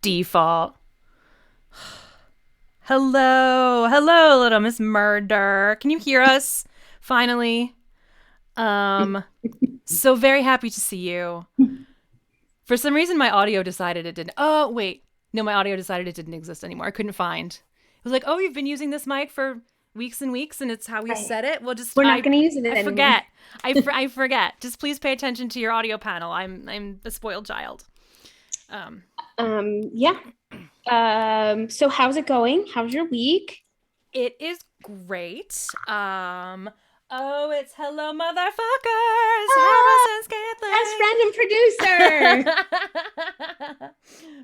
Default. Hello, little Miss Murder. Can you hear us? Finally. Um, so very happy to see you. For some reason, my audio decided it didn't. Oh, wait. No, my audio decided it didn't exist anymore. I couldn't find. It was like, oh, you've been using this mic for weeks and weeks, and it's how we Right. said it. Well, just We're not going to use it I anymore. forget. I forget. Just please pay attention to your audio panel. I'm a spoiled child. Um, Yeah. So how's it going? How's your week? It is great. Oh, it's hello, motherfuckers, Oh, best friend and producer. Harris and Scantling.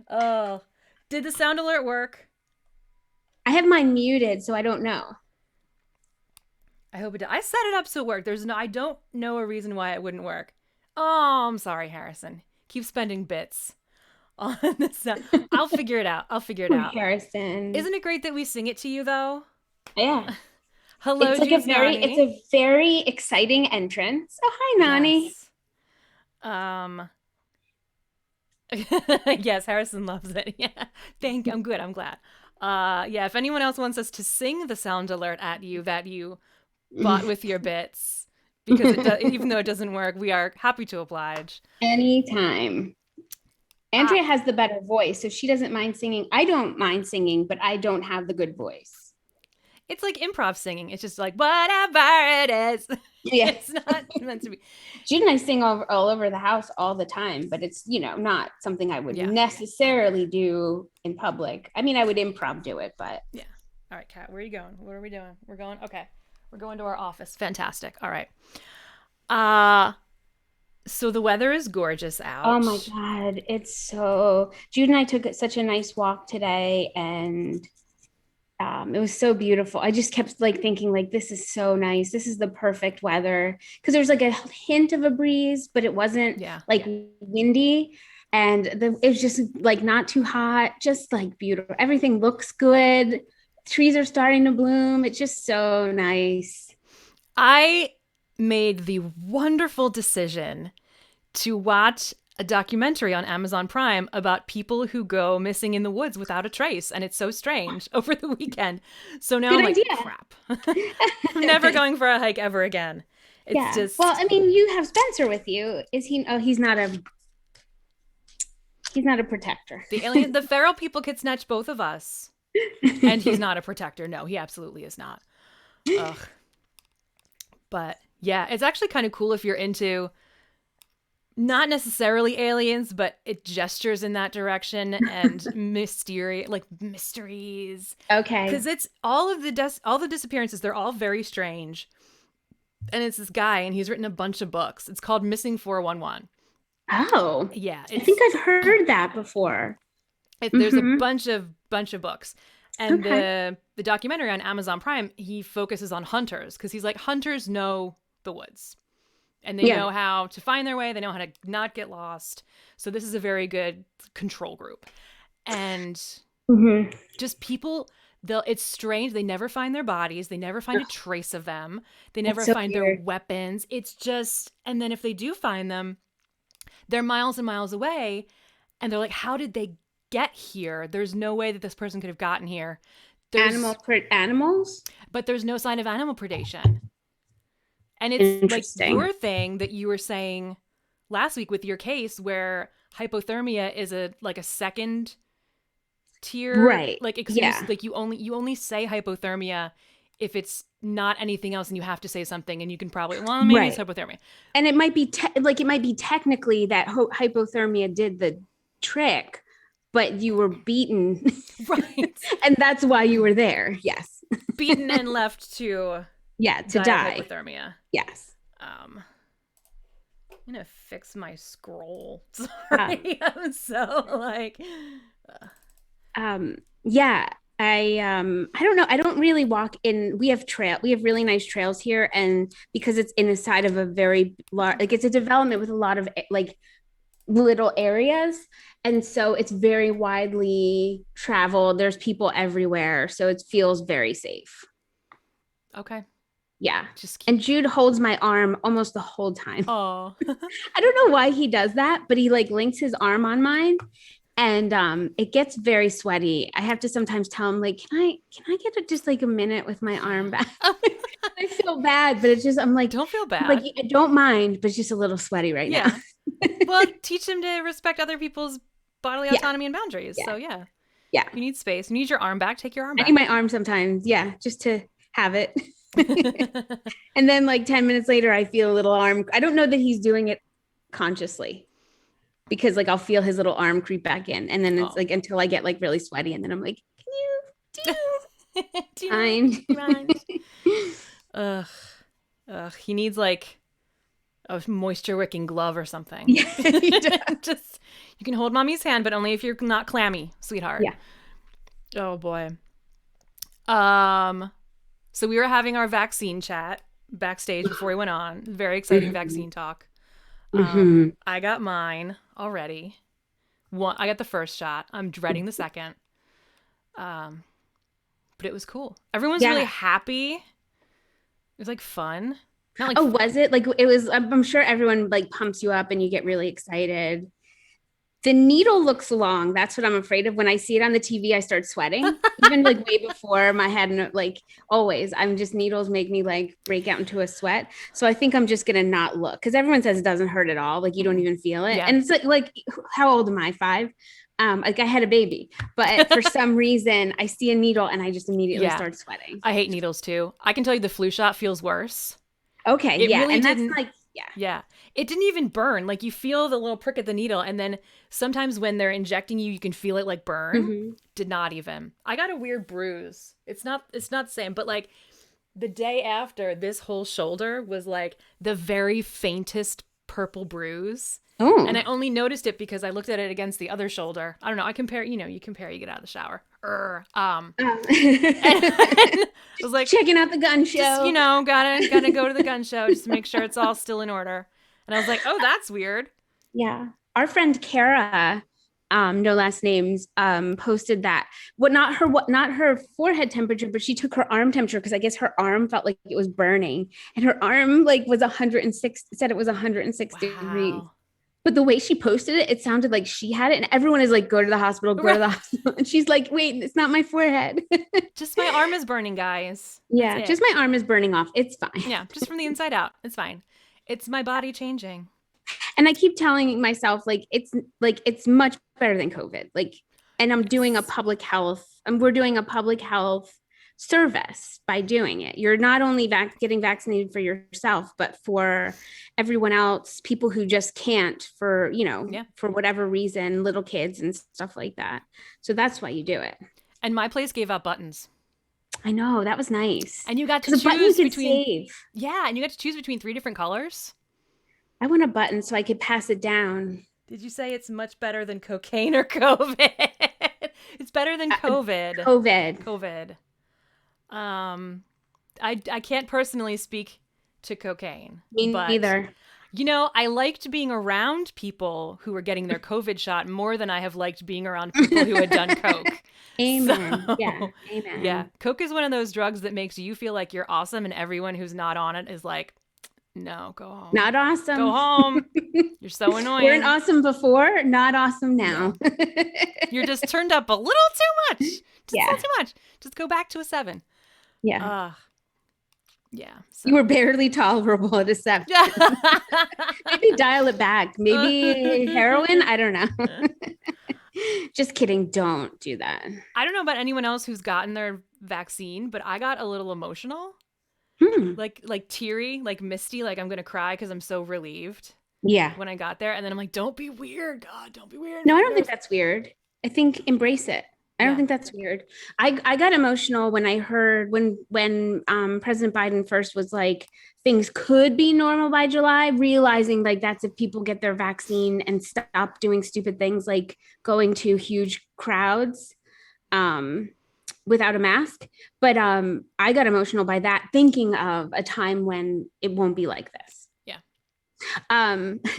Oh, did the sound alert work? I have mine muted, so I don't know. I hope it did. I set it up so it worked. I don't know a reason why it wouldn't work. Oh, I'm sorry, Harrison. Keep spending bits on this. I'll figure it out. I'll figure it Poor out. Harrison. Isn't it great that we sing it to you, though? Yeah. Hello, It's like it's Nani. a very exciting entrance. Oh, hi, Nani. Yes. Um, yes, Harrison loves it. Yeah. I'm good. I'm glad. Yeah, if anyone else wants us to sing the sound alert at you that you bought with your bits, because even though it doesn't work, we are happy to oblige. Anytime. Uh, Andrea has the better voice, so she doesn't mind singing. I don't mind singing, but I don't have the good voice. it's like improv singing. It's just like whatever it is. Yeah. It's not meant to be. Jude and I sing all over the house all the time, but it's, not something I would Yeah. necessarily do in public. I mean, I would improv do it, but Yeah. All right, Kat, where are you going? What are we doing? We're going. Okay. We're going to our office. Fantastic. All right. Uh so the weather is gorgeous oh my out. God, Jude and I took such a nice walk today and it was so beautiful. I just kept like thinking like this is so nice. This is the perfect weather because there's like a hint of a breeze, but it wasn't Yeah. like windy. And it was just like not too hot, just like beautiful. Everything looks good. Trees are starting to bloom. It's just so nice. I made the wonderful decision to watch a documentary on Amazon Prime about people who go missing in the woods without a trace. And it's so strange over the weekend. So now Good I'm like, idea. crap. I'm never going for a hike ever again. It's Yeah. Well, just I mean, you have Spencer with you. Is he? Oh, he's not a protector. the feral people could snatch both of us. And he's not a protector. No, he absolutely is not. Ugh. But yeah, it's actually kind of cool if you're into not necessarily aliens, but it gestures in that direction and mysteries. Okay. Because it's all the disappearances. They're all very strange. And it's this guy, and he's written a bunch of books. It's called Missing 411. Oh, Yeah, I think I've heard that before. there's a Mm-hmm. bunch of books. And Okay. the documentary on Amazon Prime, he focuses on hunters because he's like, hunters know the woods and they Yeah. know how to find their way. They know how to not get lost. So this is a very good control group. And Mm-hmm. just people, it's strange. They never find their bodies. They never find a Oh, trace of them. They never that's so find their weird. weapons. It's just, and then if they do find them, they're miles and miles away. And they're like, how did they get here? There's no way that this person could have gotten here. There's, Animals? but there's no sign of animal predation. And it's like Interesting. your thing that you were saying last week with your case where hypothermia is a second tier Right. like excuse, Yeah. like you only say hypothermia if it's not anything else and you have to say something, and you can probably, well, maybe it's Right. hypothermia. And it might be technically that hypothermia did the trick, but you were beaten Right. and that's why you were there. Yes. Beaten and left to Yeah, to die of die. hypothermia. Yes. um I'm gonna fix my scroll. Uh, Sorry. I'm so like yeah, I don't know. I don't really walk in. We have really nice trails here, and because it's in the side of a very large, like it's a development with a lot of like little areas, and so it's very widely traveled. There's people everywhere, so it feels very safe. okay, Yeah. just keep. And Jude holds my arm almost the whole time. Oh. I don't know why he does that, but he like links his arm on mine and it gets very sweaty. I have to sometimes tell him like, can I get just like a minute with my arm back? I feel bad, but it's just Don't feel I'm like bad. I don't mind, but it's just a little sweaty right now. Yeah. Well, teach him to respect other people's bodily Yeah, autonomy and boundaries. yeah, So yeah, yeah. you need space. You need your arm back. Take your arm I need my back. arm sometimes, yeah, just to have it. And then like 10 minutes later, I feel a little arm. I don't know that he's doing it consciously because like I'll feel his little arm creep back in. And then it's Oh. like until I get like really sweaty. And then I'm like, can you Do you mind? mind? Do you mind? Ugh. Ugh. He needs like a moisture wicking glove or something. Yeah, he does. Just you can hold mommy's hand, but only if you're not clammy, sweetheart. Yeah. Oh boy. Um so we were having our vaccine chat backstage before we went on. Very exciting Mm-hmm. vaccine talk. Mm-hmm. I got mine already. I got the first shot. I'm dreading the second. Um but it was cool. Everyone's really Yeah. happy. It was like fun. Not like Oh, was it? Like it was, I'm sure everyone like pumps you up and you get really excited. The needle looks long. That's what I'm afraid of. When I see it on the TV, I start sweating. Even like way before my head, like always, I'm just needles make me like break out into a sweat. So I think I'm just gonna not look because everyone says it doesn't hurt at all. Like you don't even feel it. yeah. And it's like how old am I? 5. Like I had a baby, but for some reason I see a needle and I just immediately Yeah. start sweating. I hate needles too. I can tell you the flu shot feels worse. Okay, It yeah, really and that's didn't. like yeah. Yeah. It didn't even burn. Like you feel the little prick at the needle and then sometimes when they're injecting you, you can feel it like burn. Mm-hmm. Did not even. I got a weird bruise. It's not the same, but like the day after this whole shoulder was like the very faintest purple bruise. And Oh, I only noticed it because I looked at it against the other shoulder. I don't know. I compare, you compare, you get out of the shower. And I was like, checking out the gun just show. gotta go to the gun show just to make sure it's all still in order. And I was like, oh, that's weird. Yeah. Our friend Kara, no last names, posted that not her forehead temperature, but she took her arm temperature because I guess her arm felt like it was burning. And her arm like was 106, said it was 106 degrees. Wow. But the way she posted it, it sounded like she had it. And everyone is like, go to the hospital, go to Right. the hospital. And she's like, wait, it's not my forehead. Just my arm is burning, guys. That's Yeah, it. just my arm is burning off. It's fine. Yeah, just from the inside out. It's fine. It's my body changing. And I keep telling myself it's much better than COVID. Like, and I'm doing a Yes. public health, and we're doing a public health service by doing it. You're not only getting vaccinated for yourself, but for everyone else, people who just can't for, Yeah. for whatever reason, little kids and stuff like that. So that's why you do it. And my place gave out buttons. I know that was nice. And you got to Because a button you choose could between save. Yeah, and you got to choose between 3 different colors. I want a button so I could pass it down. Did you say it's much better than cocaine or COVID? It's better than COVID. COVID. COVID. I can't personally speak to cocaine, Me but neither. I liked being around people who were getting their COVID shot more than I have liked being around people who had done coke. Amen. So, Yeah. Amen. yeah, coke is one of those drugs that makes you feel like you're awesome, and everyone who's not on it is like, no, go home. Not Go awesome. home. You're so annoying. Weren't awesome before, not awesome now. You're just turned up a little too much. Just a Yeah. little too much. Just go back to a 7. Yeah. Yeah. So. You were barely tolerable at a 7. Maybe dial it back. Maybe heroin. I don't know. Just kidding. Don't do that. I don't know about anyone else who's gotten their vaccine, but I got a little emotional, like teary, like misty, like I'm gonna cry because I'm so relieved Yeah. when I got there. And then I'm like, don't be weird, God, don't be weird. No, I don't think that's weird. I think embrace it. I don't Yeah. think that's weird. I got emotional when I heard when President Biden first was like things could be normal by July, realizing like that's if people get their vaccine and stop doing stupid things like going to huge crowds without a mask. But I got emotional by that, thinking of a time when it won't be like this.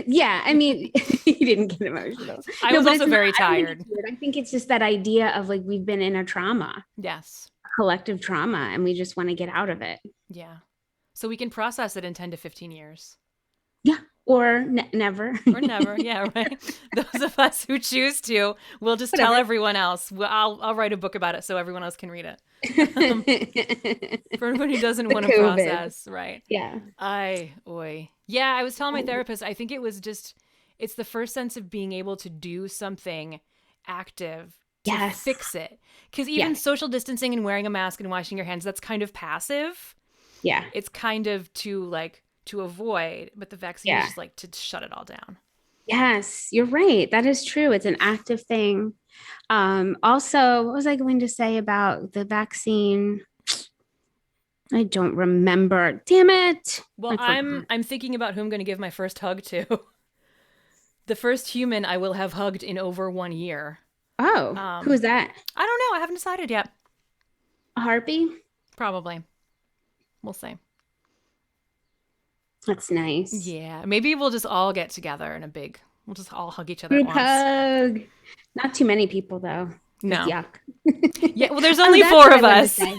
Yeah, I mean, he didn't get emotional. I was but also it's very not- I don't think tired. it's weird. I think it's just that idea of like we've been in a trauma, Yes. collective trauma, and we just want to get out of it. Yeah. So we can process it in 10 to 15 years. Yeah. or never. or never. Yeah, right. Those of us who choose to, will just tell Whatever. everyone else. I'll write a book about it so everyone else can read it. Um, for anyone who doesn't The want to COVID. process, right? Yeah. Oi. Yeah, I was telling my therapist, I think it was just, it's the first sense of being able to do something active to Yes. fix it. Because even Yes. social distancing and wearing a mask and washing your hands, that's kind of passive. Yeah. It's kind of to like, to avoid, but the vaccine is Yeah. just like to shut it all down. Yes, you're right. That is true. It's an active thing. Also, what was I going to say about the vaccine? I don't remember. Damn it. Well, I forgot. I'm thinking about who I'm going to give my first hug to. The first human I will have hugged in over 1 year. Oh, who is Um, that? I don't know. I haven't decided yet. A harpy? Probably. We'll see. That's nice. Yeah, maybe we'll just all get together in a big. We'll just all hug each other at Group once. hug. Not too many people though, because No. yuck. Yeah, well, there's Oh, only that's four what I of wanted to us. say.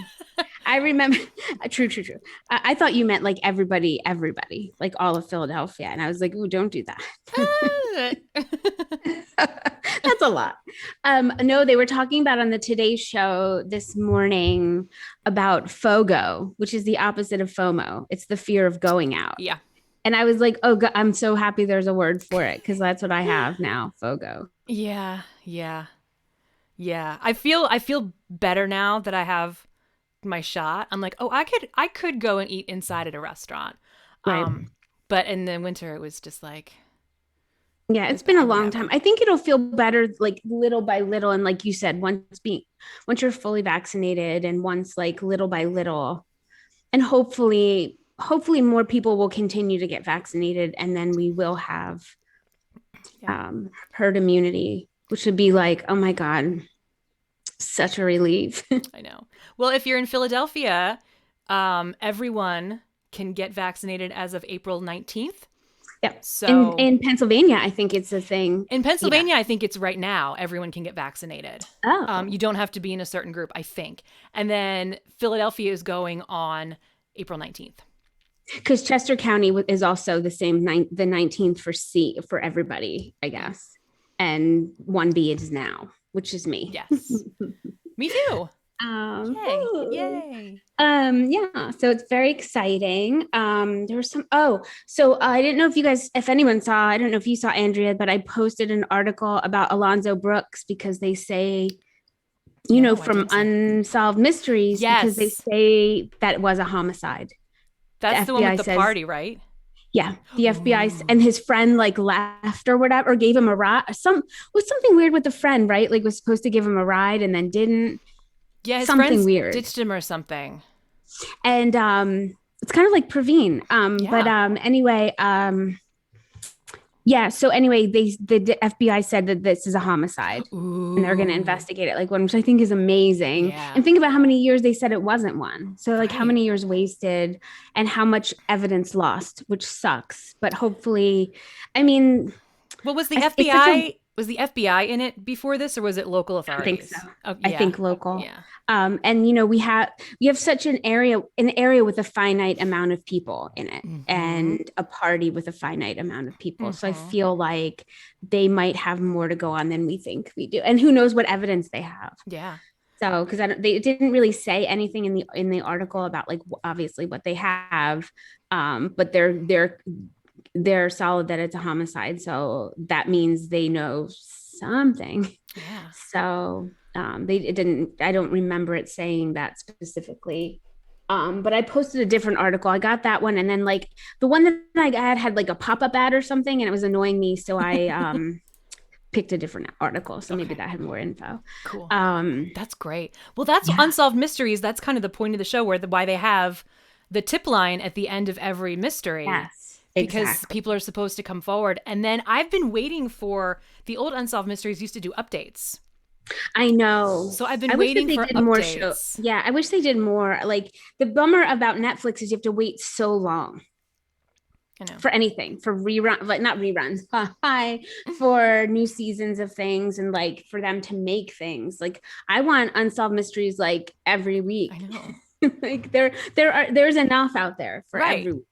I remember, true, true, true. I thought you meant like everybody, like all of Philadelphia. And I was like, ooh, don't do that. That's a lot. No, they were talking about on the Today Show this morning about FOGO, which is the opposite of FOMO. It's the fear of going out. Yeah. And I was like, oh, God, I'm so happy there's a word for it because that's what I have now, FOGO. Yeah. Yeah. Yeah. I feel better now that I have my shot. I'm like, oh, I could go and eat inside at a restaurant. Right. But in the winter it was just Yeah, it's like been a long time. whatever. I think it'll feel better like little by little. And like you said, once you're fully vaccinated and once like little by little, and hopefully more people will continue to get vaccinated and then we will have Yeah. herd immunity, which would be like, oh my God, such a relief. I know. Well, if you're in Philadelphia, everyone can get vaccinated as of April 19th. Yeah. So In Pennsylvania, I think it's a thing. in Yeah. Pennsylvania, I think it's right now. Everyone can get vaccinated. Oh, You don't have to be in a certain group, I think. And then Philadelphia is going on April 19th. because Chester County is also the same the 19th for everybody, I guess. And 1B is now, which is me. Yes. Me too. Um, Yay. Yay. yeah, so it's very exciting. There was so I didn't know if anyone saw, I don't know if you saw Andrea, but I posted an article about Alonzo Brooks because they say, No, I from didn't see. Unsolved Mysteries, because they Yes. say that it was a homicide. The That's the one with FBI the says, party, right? yeah, the FBI and Ooh. his friend like left or whatever, or gave him a ride. Was something weird with the friend, right? Like was supposed to give him a ride and then didn't. Yeah, his Something friends weird. ditched him or something. And it's kind of like Praveen. But Yeah. anyway, yeah. So anyway, the FBI said that this is a homicide, and they're going to Ooh. investigate it like one, which I think is amazing. Yeah. And think about how many years they said it wasn't one. So like how Right. many years wasted, and how much evidence lost, which sucks. But hopefully, I mean, Well, was the it's such a FBI was the FBI in it before this, or was it local I think so. authorities? Oh, I yeah, think local. yeah. And we have such an area with a finite amount of people in it, Mm-hmm. and a party with a finite amount of people. So I Mm-hmm. feel like they might have more to go on than we think we do, and who knows what evidence they have. Yeah. So because they didn't really say anything in the article about like obviously what they have, but they're solid that it's a homicide. So that means they know something. Yeah. So they it didn't. I don't remember it saying that specifically. But I posted a different article. I got that one, and then like the one that I had like a pop up ad or something, and it was annoying me. So I picked a different article. So maybe Okay. that had more info. Cool. Um, That's great. Well, that's yeah. Unsolved Mysteries. That's kind of the point of the show, why they have the tip line at the end of every mystery, Yes. because Exactly. people are supposed to come forward. And then I've been waiting for the old Unsolved Mysteries used to do updates. I know. So I've I been wish that waiting they for did more show. updates. Yeah, I wish they did more. Like the bummer about Netflix is you have to wait so long I know. for anything, for rerun, like not reruns, hi, for new seasons of things, and like for them to make things. Like I want Unsolved Mysteries like every I week. know. Like there's enough out there for Right. every week.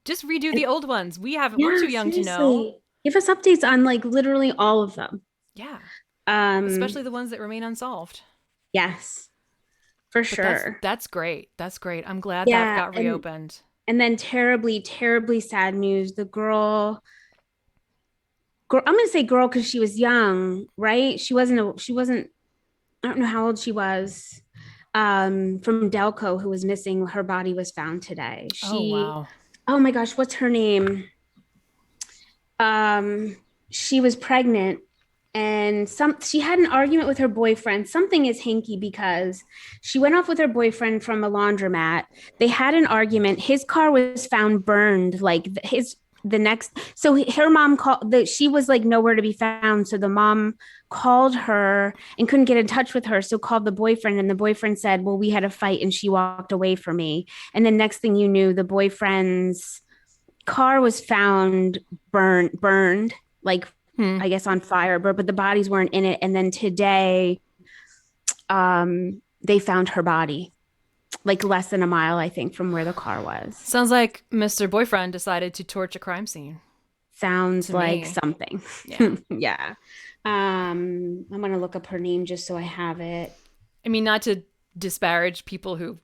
Just redo And the old ones. We're yeah, too young to know. seriously. Give us updates on like literally all of them. Yeah. Um, Especially the ones that remain unsolved. yes, for But that's sure. that's great. That's great. I'm glad that Yeah, got reopened. and then terribly, terribly sad news. The girl, I'm gonna say girl because she was young, right? She wasn't, I don't know how old she was. From Delco, who was missing, her body was found today. Oh wow. Oh my gosh, what's her name? Um, she was pregnant and she had an argument with her boyfriend. Something is hinky because she went off with her boyfriend from a laundromat. They had an argument. His car was found burned, like his the next. So her mom called that she was like nowhere to be found. So the mom called her and couldn't get in touch with her. So called the boyfriend, and the boyfriend said, "Well, we had a fight and she walked away from me." And then next thing you knew, the boyfriend's car was found burned, like Hmm. I guess on fire, but the bodies weren't in it. And then today, they found her body, like less than a mile, I think, from where the car was. Sounds like Mr. Boyfriend decided to torch a crime scene Sounds to like me. something. Yeah. Yeah. I'm gonna look up her name just so I have it. I mean, not to disparage people who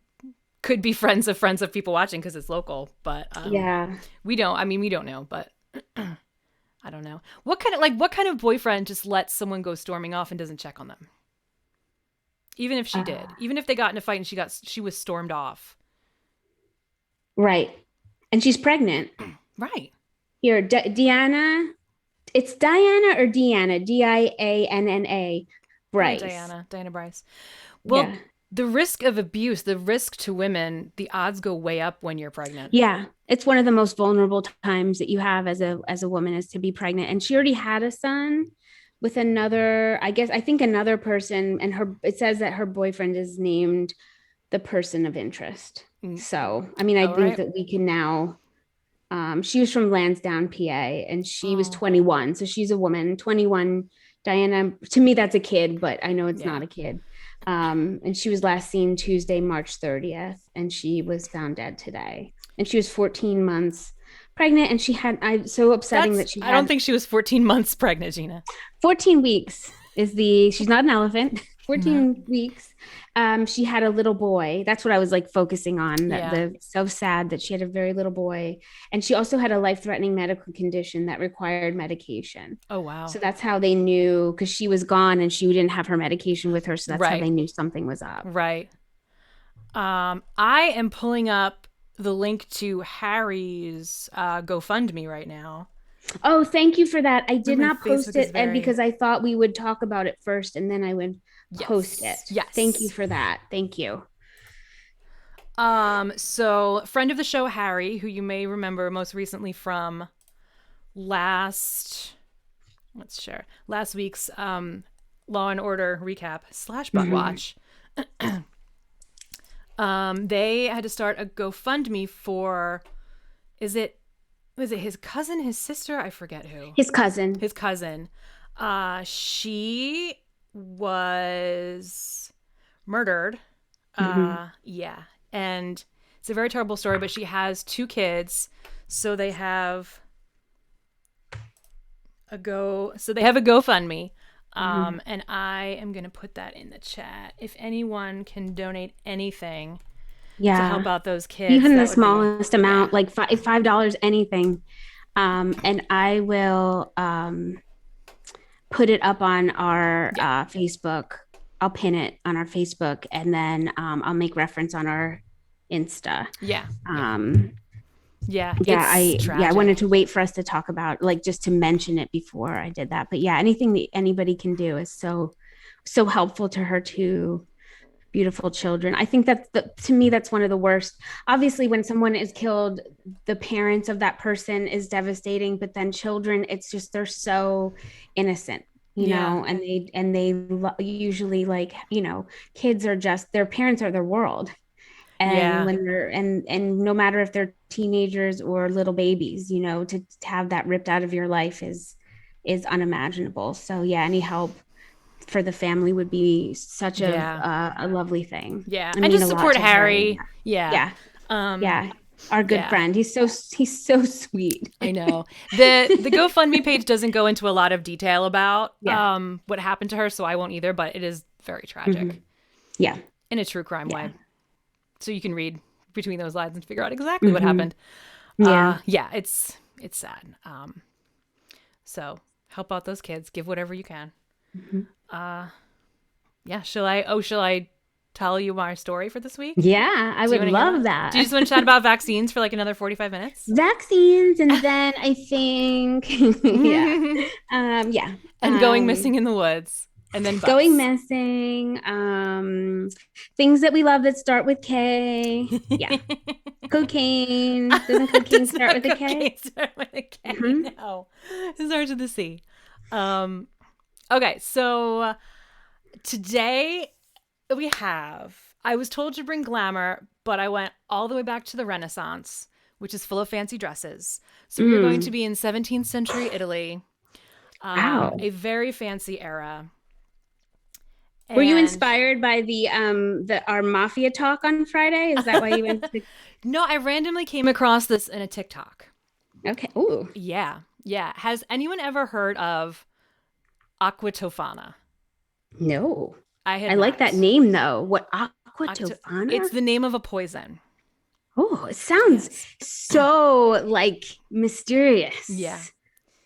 could be friends of people watching because it's local, but Yeah. we don't. I mean, we don't know, but I don't know. What kind of boyfriend just lets someone go storming off and doesn't check on them? Even if she did, Uh, even if they got in a fight and she was stormed off. right. And she's pregnant. Right. Here, Deanna. It's Diana or Deanna, Dianna Probably Bryce. Diana Bryce. Well, Yeah. the risk of abuse, the risk to women, the odds go way up when you're pregnant. Yeah, it's one of the most vulnerable times that you have as a woman is to be pregnant. And she already had a son with another, I think another person, and her it says that her boyfriend is named the person of interest. Mm. So, I mean, I All think right. that we can now she was from Lansdowne, PA, and she was Oh, 21. So she's a woman, 21. Diana, to me, that's a kid, but I know it's yeah. not a kid. And she was last seen Tuesday, March 30th, and she was found dead today. And she was 14 months pregnant, and so upsetting that she I don't had think she was 14 months pregnant, Gina. 14 weeks she's not an elephant. No. 14 weeks. She had a little boy. That's what I was like focusing on. That Yeah. the so sad that she had a very little boy. And she also had a life-threatening medical condition that required medication. Oh, wow. So that's how they knew because she was gone and she didn't have her medication with her. So that's how Right. they knew something was up. Right. I am pulling up the link to Harry's GoFundMe right now. Oh, thank you for that. I did My not post Facebook is it and very because I thought we would talk about it first and then I would post it. yes, Thank you yes. for that. Thank you. So friend of the show Harry, who you may remember most recently from last let's share last week's Law and Order recap slash butt Mhm. watch. They had to start a GoFundMe for is it was it his cousin, his sister? I forget who. His cousin. His cousin. She was murdered. Mhm. Yeah. And it's a very terrible story, but she has two kids. So they have they have a GoFundMe. Mhm. And I am gonna put that in the chat. If anyone can donate anything to help Yeah. out those kids, Even the that would be smallest yeah. amount, like $5, anything. And I will put it up on our Yeah. Facebook. I'll pin it on our Facebook and then I'll make reference on our Insta. Yeah. Yeah. Um, Yeah. yeah, It's I tragic. wanted to wait for us to talk about like just to mention it before I did that. But yeah, anything that anybody can do is so helpful to her too beautiful children. I think to me that's one of the worst. Obviously, when someone is killed, the parents of that person is devastating, but then children, it's just they're so innocent, Yeah. and they usually like, kids are just their parents are their world. And Yeah. when they're and no matter if they're teenagers or little babies, to have that ripped out of your life is unimaginable. So yeah, any help for the family would be such Yeah. a lovely thing. Yeah. I And mean just a lot support to her. Harry. Yeah. Yeah. Um Yeah. Our good Yeah, friend. He's so sweet. I know. The GoFundMe page doesn't go into a lot of detail about Yeah. what happened to her, so I won't either, but it is very tragic Hmm. Yeah. in a true crime Yeah. way. So you can read between those lines and figure out exactly what Hmm. happened. Yeah. Yeah, it's sad. So help out those kids. Give whatever you can. Mhm. Yeah. Shall I tell you my story for this week? Yeah, I Do you would want to hear love that? Do you that. just want to chat about vaccines for like another 45 minutes? Vaccines, and then I think, yeah, And yeah, going missing in the woods. And then going butts. missing, things that we love that start with K. Yeah, cocaine. Doesn't cocaine Does start not with a K? cocaine start with a K? Mm-hmm. No. It starts with a C. Um, okay, so today we have. I was told to bring glamour, but I went all the way back to the Renaissance, which is full of fancy dresses. So we are going to Mm. be in 17th century Italy, Wow. a very fancy era. Were you And inspired by the our mafia talk on Friday? Is that why you went to? no, I randomly came across this in a TikTok. Okay. Ooh, Yeah, yeah. Has anyone ever heard of Aqua Tofana? no. I had I like that not. name though. What, aqua It's tofana? the name of a poison. Oh, it sounds Yes. so like Yeah. mysterious.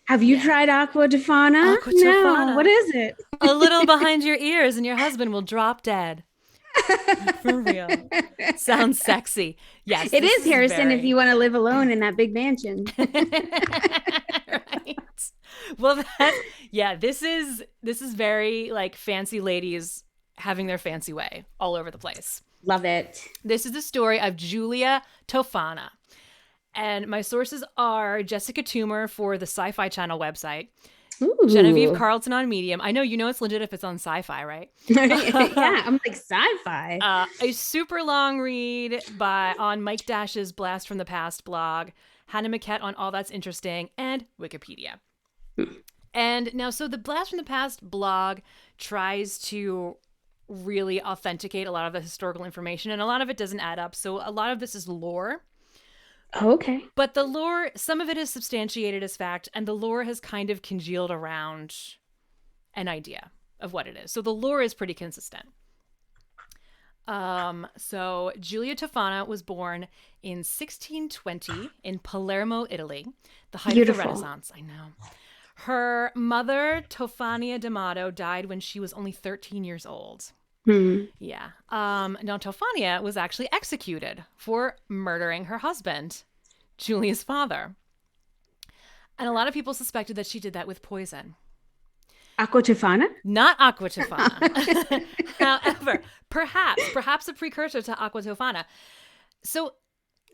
Have you Yeah. tried aqua tofana? Aqua No. What Tofana. is it? A little behind your ears and your husband will drop dead. For real. Sounds sexy. Yes, It this is is Harrison if you very want to live alone in that big mansion. right. Well, yeah, this is very like fancy ladies having their fancy way all over the place. Love it. This is the story of Giulia Tofana. And my sources are Jessica Toomer for the Sci Fi Channel website, Genevieve Ooh. Carlton on Medium. I know you know it's legit if it's on sci fi, right? Yeah, I'm like sci-fi. A super long read by on Mike Dash's Blast from the Past blog, Hannah Maquette on All That's Interesting, and Wikipedia. And now, so the Blast from the Past blog tries to really authenticate a lot of the historical information, and a lot of it doesn't add up. So a lot of this is lore. Okay. But the lore, some of it is substantiated as fact, and the lore has kind of congealed around an idea of what it is. So the lore is pretty consistent. So Giulia Tofana was born in 1620 in Palermo, Italy, the height of the Beautiful. Renaissance. I know. Her mother, Tofania D'Amato, died when she was only 13 years old. Hmm. Yeah. Now, Tofania was actually executed for murdering her husband, Julia's father. And a lot of people suspected that she did that with poison. Aqua tofana? Not aqua tofana. However, perhaps a precursor to aqua tofana. So,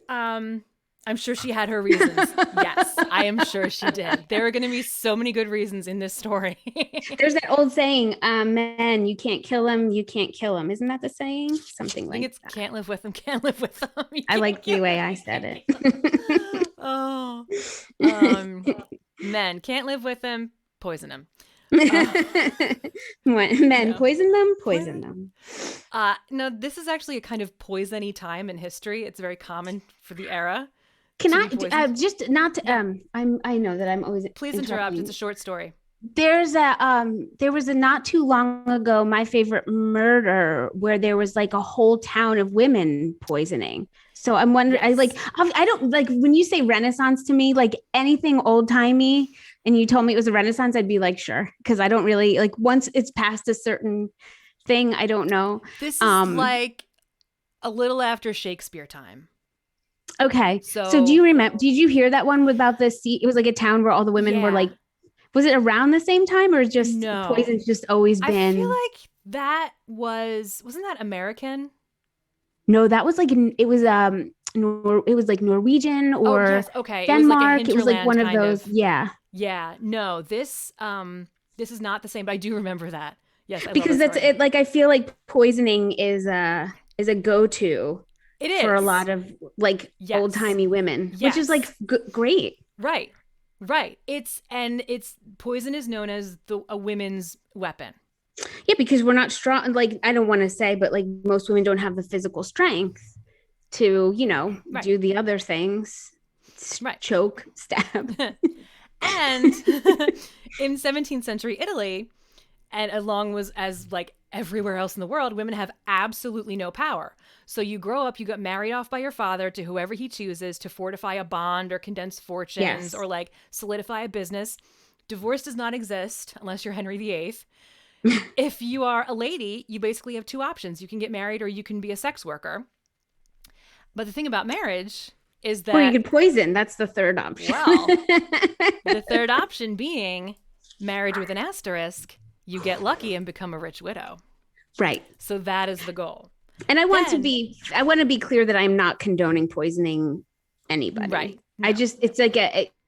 I'm sure she had her reasons. Yes, I am sure she did. There are going to be so many good reasons in this story. I There's that old saying, man, you can't kill him, you can't kill him. Isn't that the saying? Something think like it's that. can't live with them, can't live with them. You I can't like the kill way I said them. it. Oh, um, men can't live with them, poison them. Men, Yeah. poison them, poison them. No, this is actually a kind of poisony time in history. It's very common for the era Can to I be poisoned. just not to, I know that I'm always Please interrupt. It's a interrupting. short story. There was a not too long ago my favorite murder where there was like a whole town of women poisoning. So I'm wondering, Yes. I don't like when you say Renaissance to me, like anything old timey, and you told me it was a Renaissance, I'd be like, sure, because I don't really like once it's past a certain thing, I don't know. This is Um, like a little after Shakespeare time. okay, so do So, you remember? Did you hear that one about the sea? It was like a town where all the women were yeah. like, was it around the same time or just No. poison's just always I feel been? like that wasn't that American? No, that was like it was it was like Norwegian Oh, or yes. Okay. It was like a Denmark. It was like hinterland one of kind those. of. Yeah, Yeah. No, this is not the same, but I do remember that. Yes, I love because that that's story. it. Like I feel like poisoning is a go to It for a is. lot of like old Yes. timey women, which is like Yes. great. Right. Right. It's poison is known as a women's weapon. Yeah, because we're not strong. Like I don't want to say, but like most women don't have the physical strength to, Right. do the other things, Right. choke, stab. And in 17th century Italy, and along with as like everywhere else in the world, women have absolutely no power. So you grow up, you get married off by your father to whoever he chooses to fortify a bond or condense fortunes Yes. or like solidify a business. Divorce does not exist unless you're Henry VIII. If you are a lady, you basically have two options. You can get married or you can be a sex worker. But the thing about marriage is Or you that, could poison. That's the third option. well, the third option being marriage with an asterisk, you get lucky and become a rich widow. Right. So that is the goal. And Then, I want to be clear that I'm not condoning poisoning right, anybody. I no. just, it's like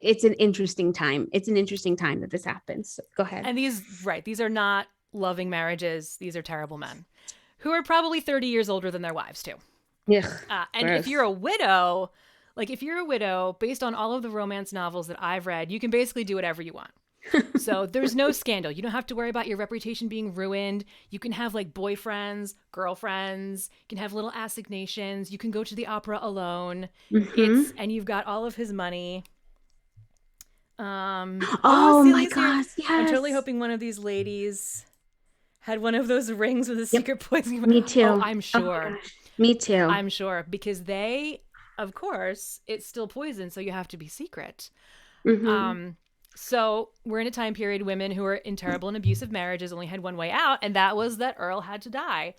it's an interesting time. It's an interesting time that this happens. So go ahead. And these are not loving marriages. These are terrible men who are probably 30 years older than their wives, too. Ugh, And if you're gross. a widow, like if you're a widow, based on all of the romance novels that I've read, you can basically do whatever you want. So there's no scandal. You don't have to worry about your reputation being ruined. You can have like boyfriends, girlfriends. You can have little assignations. You can go to the opera alone. Mm-hmm. And you've got all of his money. Oh, Oh my Celia's here. gosh, I'm totally yes. hoping one of these ladies had one of those rings with a Yep, secret poison. me Oh, too. I'm Oh my sure. gosh, me too. I'm sure because they, of course, it's still poison, so you have to be secret. Mm-hmm. Um, so we're in a time period women who are in terrible and abusive marriages only had one way out, and that was that Earl had to die,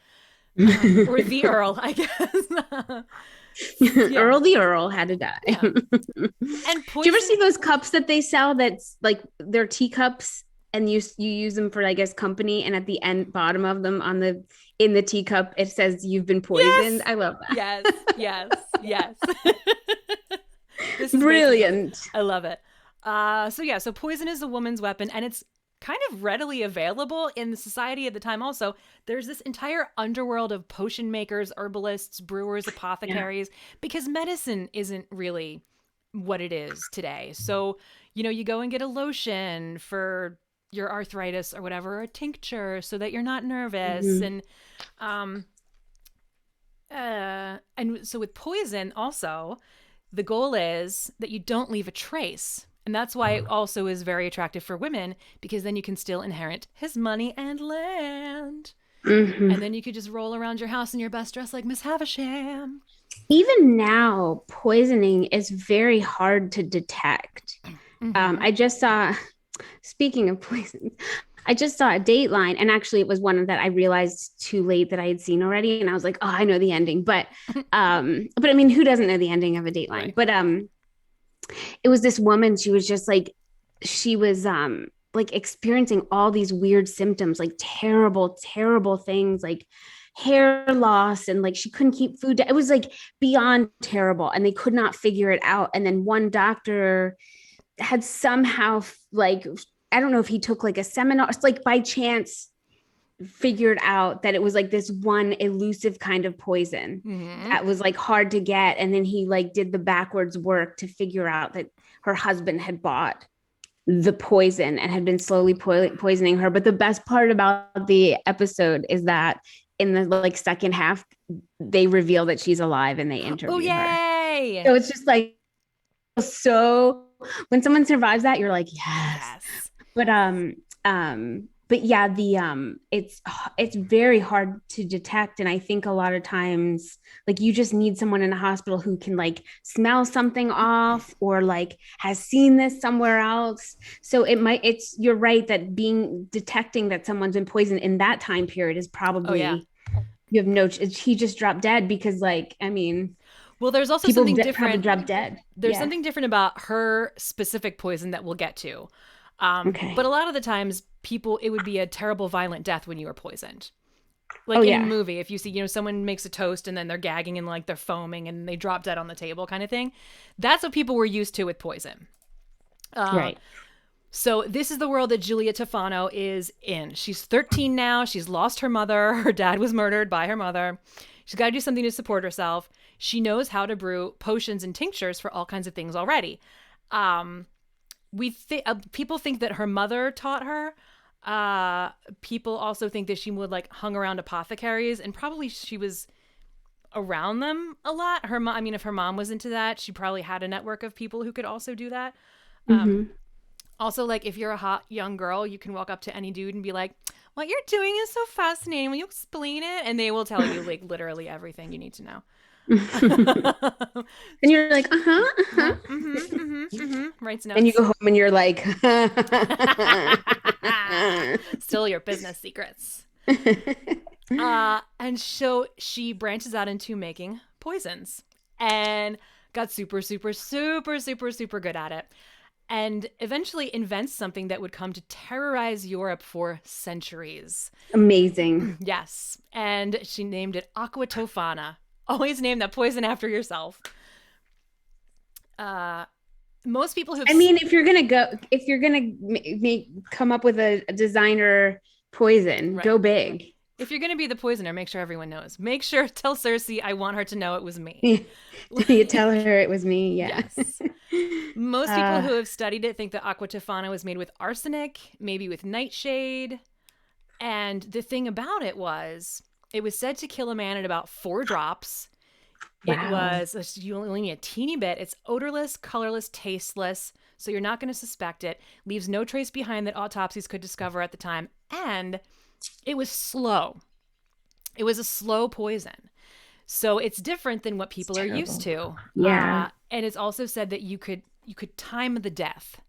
or the Earl, I guess. Yeah, Earl the Earl had to die. yeah. Do And you ever see poison. those cups that they sell that's like they're teacups and you use them for I guess company and at the end bottom of them on the in the teacup it says you've been poisoned. Yes, I love yes, yes, yes. This that. is basically what Brilliant. I love it. So yeah, so poison is a woman's weapon, and it's kind of readily available in the society at the time. Also, there's this entire underworld of potion makers, herbalists, brewers, Yeah. apothecaries, because medicine isn't really what it is today. So, you go and get a lotion for your arthritis or whatever, or a tincture so that you're not nervous. Mhm. Um, and so with poison, also, the goal is that you don't leave a trace. And that's why it also is very attractive for women because then you can still inherit his money and land. And Mhm. then you could just roll around your house in your best dress like Miss Havisham. Even now, poisoning is very hard to detect. Mm-hmm. I just saw, speaking of poisons, I just saw a Dateline, and actually, it was one that I realized too late that I had seen already, and I was like, "Oh, I know the ending." But I mean, who doesn't know the ending of a Dateline? Right. But it was this woman. She was just she was like experiencing all these weird symptoms, like terrible, terrible things, like hair loss, and like she couldn't keep food. It was like beyond terrible, and they could not figure it out. And then one doctor had somehow like I don't know if he took like a seminar, it's like by chance figured out that it was like this one elusive kind of poison Mm-hmm. that was like hard to get, and then he like did the backwards work to figure out that her husband had bought the poison and had been slowly poisoning her. But the best part about the episode is that in the like second half they reveal that she's alive and they Oh, interview her, yay! so it's just like so when someone survives that you're like yes. Yes. But yeah, the it's very hard to detect, and I think a lot of times like you just need someone in a hospital who can like smell something off or like has seen this somewhere else. So it's you're right that being detecting that someone's been poisoned in that time period is Oh, yeah. probably you have no he just dropped dead because like I mean Well, there's also people something probably different. drop dead. There's Yeah. something different about her specific poison that we'll get to. But Okay. a lot of the times, people, it would be a terrible, violent death when you were poisoned. Oh Like in a yeah. movie, if you see, someone makes a toast and then they're gagging and like they're foaming and they drop dead on the table kind of thing. That's what people were used to with poison. Uh, Right. so this is the world that Giulia Tofano is in. She's 13 now. She's lost her mother. Her dad was murdered by her mother. She's got to do something to support herself. She knows how to brew potions and tinctures for all kinds of things already. Um, people think that her mother taught her. People also think that she would like hung around apothecaries, and probably she was around them a lot. Her mom, I mean, if her mom was into that, she probably had a network of people who could also do that. Um, Mm-hmm. Also, like if you're a hot young girl, you can walk up to any dude and be like, "What you're doing is so fascinating. Will you explain it?" And they will tell you like literally everything you need to know. And you're like, uh-huh, uh-huh. Yeah. Writes And you notes. go home and you're like, Still your business secrets. And so she branches out into making poisons and got super, super, super, super, super good at it. And eventually invents something that would come to terrorize Europe for centuries. Amazing. Yes. And she named it Aqua Tofana. Always name that poison after yourself. Uh, Most people who've I mean, if you're gonna come up with a designer poison, right. go big. If you're gonna be the poisoner, make sure everyone knows. Make sure tell Cersei I want her to know it was me. You tell her it was me. Yeah. Yes. Most people Uh, who have studied it think that aqua tofana was made with arsenic, maybe with nightshade. And the thing about it was said to kill a man at about 4 drops. It wow. was, you only need a teeny bit. It's odorless, colorless, tasteless, so you're not going to suspect it. Leaves no trace behind that autopsies could discover at the time. And it was slow. It was a slow poison. So it's different than what It's people are used terrible. to. Yeah. And it's also said that you could time the death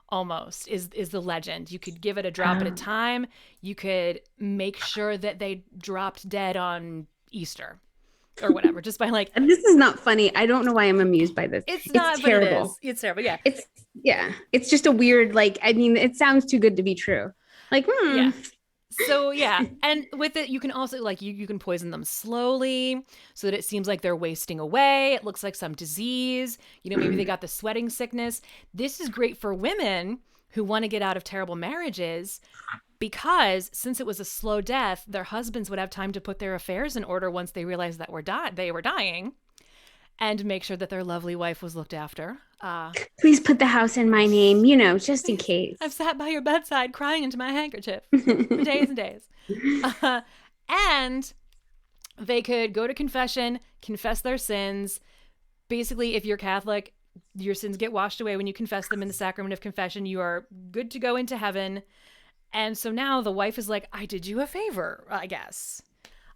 almost is the legend. You could give it a drop at a Wow. time. You could make sure that they dropped dead on Easter or whatever, just by like And this is not funny. I don't know why I'm amused by this. it's It's not, but it terrible. is. It's terrible. Yeah. It's yeah. It's just a weird like. I mean, it sounds too good to be true. Like, Yeah. So yeah, and with it, you can also like you can poison them slowly so that it seems like they're wasting away. It looks like some disease. Maybe they got the sweating sickness. This is great for women who want to get out of terrible marriages because since it was a slow death, their husbands would have time to put their affairs in order once they realized that they were dying, and make sure that their lovely wife was looked after. Please put the house in my name. Just in I've case. sat by your bedside crying into my handkerchief for days and days. Uh, and they could go to confession, confess their sins. Basically, if you're Catholic, your sins get washed away when you confess them in the sacrament of confession. You are good to go into heaven. And so now the wife is like, I did you a favor, I guess.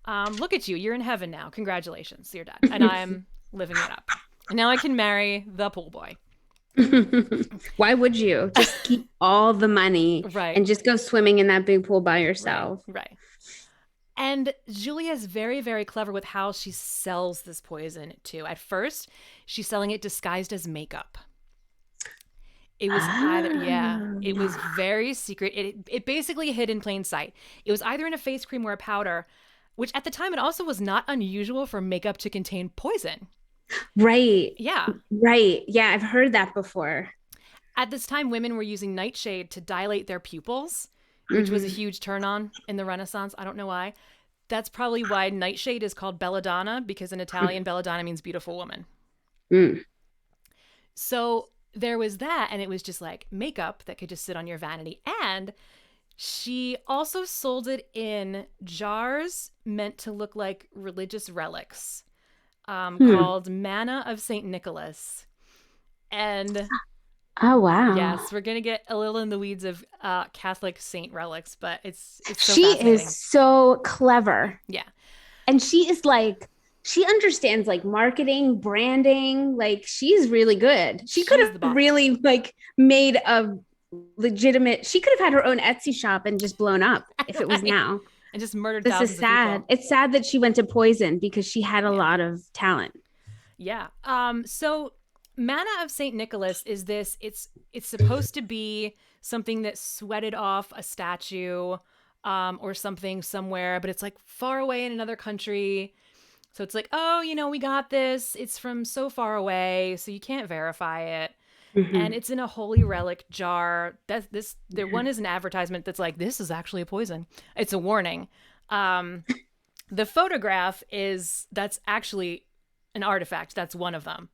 Look at you. You're in heaven now. Congratulations. You're done. And I'm living it up. And now I can marry the pool boy. Why would you just keep all the money Right. and just go swimming in that big pool by Right. yourself? Right. And Julia is very, very clever with how she sells this poison too. At first, she's selling it disguised as makeup. It was either, yeah, it was Ah, very secret. It basically hid in plain sight. It was either in a face cream or a powder, which at the time it also was not unusual for makeup to contain poison. right. Yeah. Right. Yeah, I've heard that before. At this time, women were using nightshade to dilate their pupils, which was a Hmm. huge turn on in the Renaissance. I don't know why. That's probably why nightshade is called belladonna, because in Italian, belladonna means beautiful woman. Mm. So there was that, and it was just like makeup that could just sit on your vanity. And she also sold it in jars meant to look like religious relics, Hmm. called Manna of St. Nicholas. And Oh wow. yes, we're gonna get a little in the weeds of Catholic saint relics, but it's so She is fascinating. so clever. Yeah, And she is like she understands like marketing, branding, like she's really good. She could she's the have boss. really like made a legitimate she could have had her own Etsy shop and just blown up if it was Right, now. and just murdered This is thousands of sad. people. It's sad that she went to poison because she had a Yeah, lot of talent. yeah. So Manna of Saint Nicholas is this. It's supposed to be something that sweated off a statue, or something somewhere, but it's like far away in another country. So it's like, oh, we got this. It's from so far away, so you can't verify it. And Mm-hmm. it's in a holy relic jar. That's this. There one is an advertisement that's like, this is actually a poison. It's a warning. Um, the photograph is that's actually an artifact. That's one of them.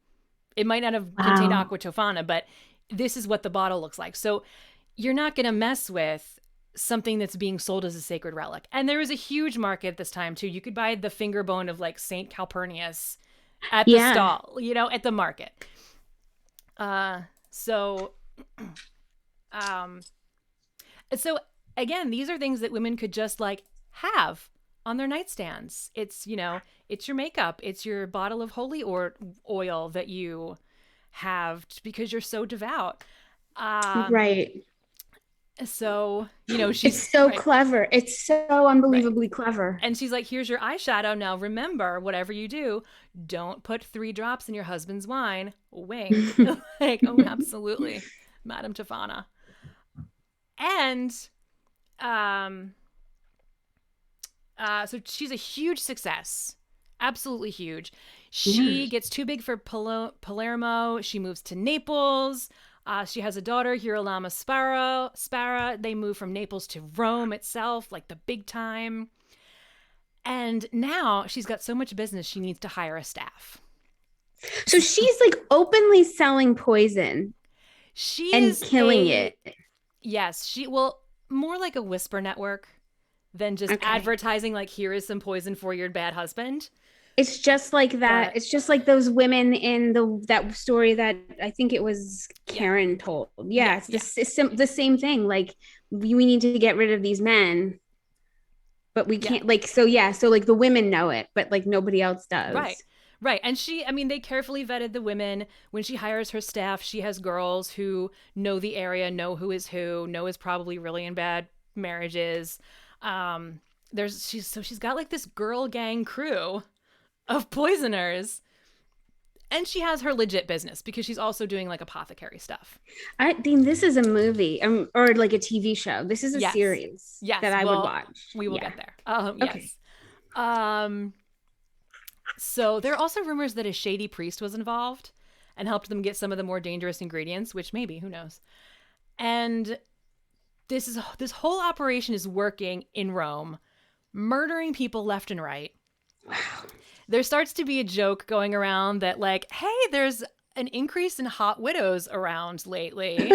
It might not have contained Wow. aqua tofana, but this is what the bottle looks like. So you're not going to mess with something that's being sold as a sacred relic. And there was a huge market at this time too. You could buy the finger bone of like Saint Calpurnius at the Yeah. stall, at the market. So um so again, these are things that women could just like have on their nightstands. It's your makeup, it's your bottle of holy oil that you have because you're so devout. Um Right. so, she's It's so right. clever. It's so Right. unbelievably clever. And she's like, here's your eyeshadow. Now remember, whatever you do, don't put 3 drops in your husband's wine. Wink. Like, oh, absolutely, Madame Tofana. And um, so she's a huge success. Absolutely huge. Yeah. She gets too big for Palermo. She moves to Naples. She has a daughter, Girolama Spara. They move from Naples to Rome itself, like the big time. And now she's got so much business, she needs to hire a staff. So she's like openly selling poison She and is killing a, it. yes, more like a whisper network than just Okay. advertising, like, here is some poison for your bad husband. It's just like that. But It's just like those women in the that story that I think it was yeah, Karen told. yeah, Yeah, it's yeah, the same thing. Like we need to get rid of these men, but we yeah. can't like so yeah, so like the women know it, but like nobody else Right. does. Right. And they carefully vetted the women. When she hires her staff, she has girls who know the area, know who is who, know is probably really in bad marriages. She's got like this girl gang crew of poisoners. And she has her legit business because she's also doing like apothecary stuff. I think this is a movie or like a TV show. This is a Yes. series that Yes. I would Well, watch. we will Yeah. get there. Okay. Yes. Um, so there are also rumors that a shady priest was involved and helped them get some of the more dangerous ingredients, which maybe, who knows. And this whole operation is working in Rome, murdering people left and right. Wow. There starts to be a joke going around that, like, hey, there's an increase in hot widows around lately.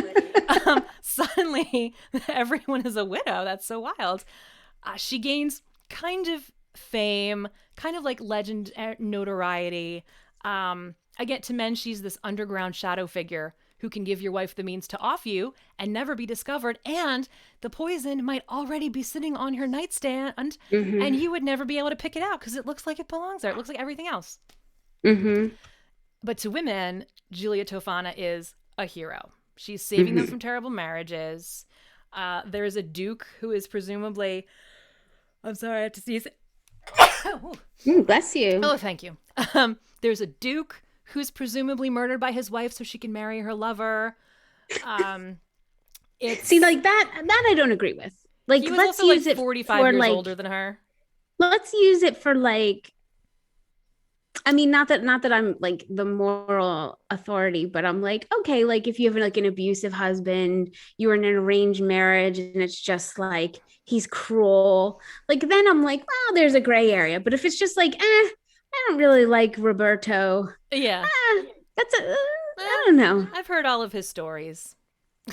Suddenly, everyone is a widow. That's so wild. She gains kind of fame, kind of like legend notoriety. Again, to men, she's this underground shadow figure who can give your wife the means to off you and never be discovered. And the poison might already be sitting on her nightstand, and Mm-hmm. you would never be able to pick it out because it looks like it belongs there. It looks like everything else. Mm-hmm. But to women, Giulia Tofana is a hero. She's saving them Mm-hmm. from terrible marriages. There's a duke who is presumably. I'm sorry, I have to sneeze. Bless you. Oh, thank you. There's a duke who's presumably murdered by his wife so she can marry her lover. Um, See, it's like that I don't agree with. Like, He was let's also like use it 45 for years like older than her. let's use it for like I mean, not that I'm like the moral authority, but I'm like, okay, like if you have like an abusive husband, you're in an arranged marriage, and it's just like he's cruel, like then I'm like, well, there's a gray area. But if it's just like, I don't really like Roberto, Yeah. that's a, I Well, don't know. I've heard all of his stories.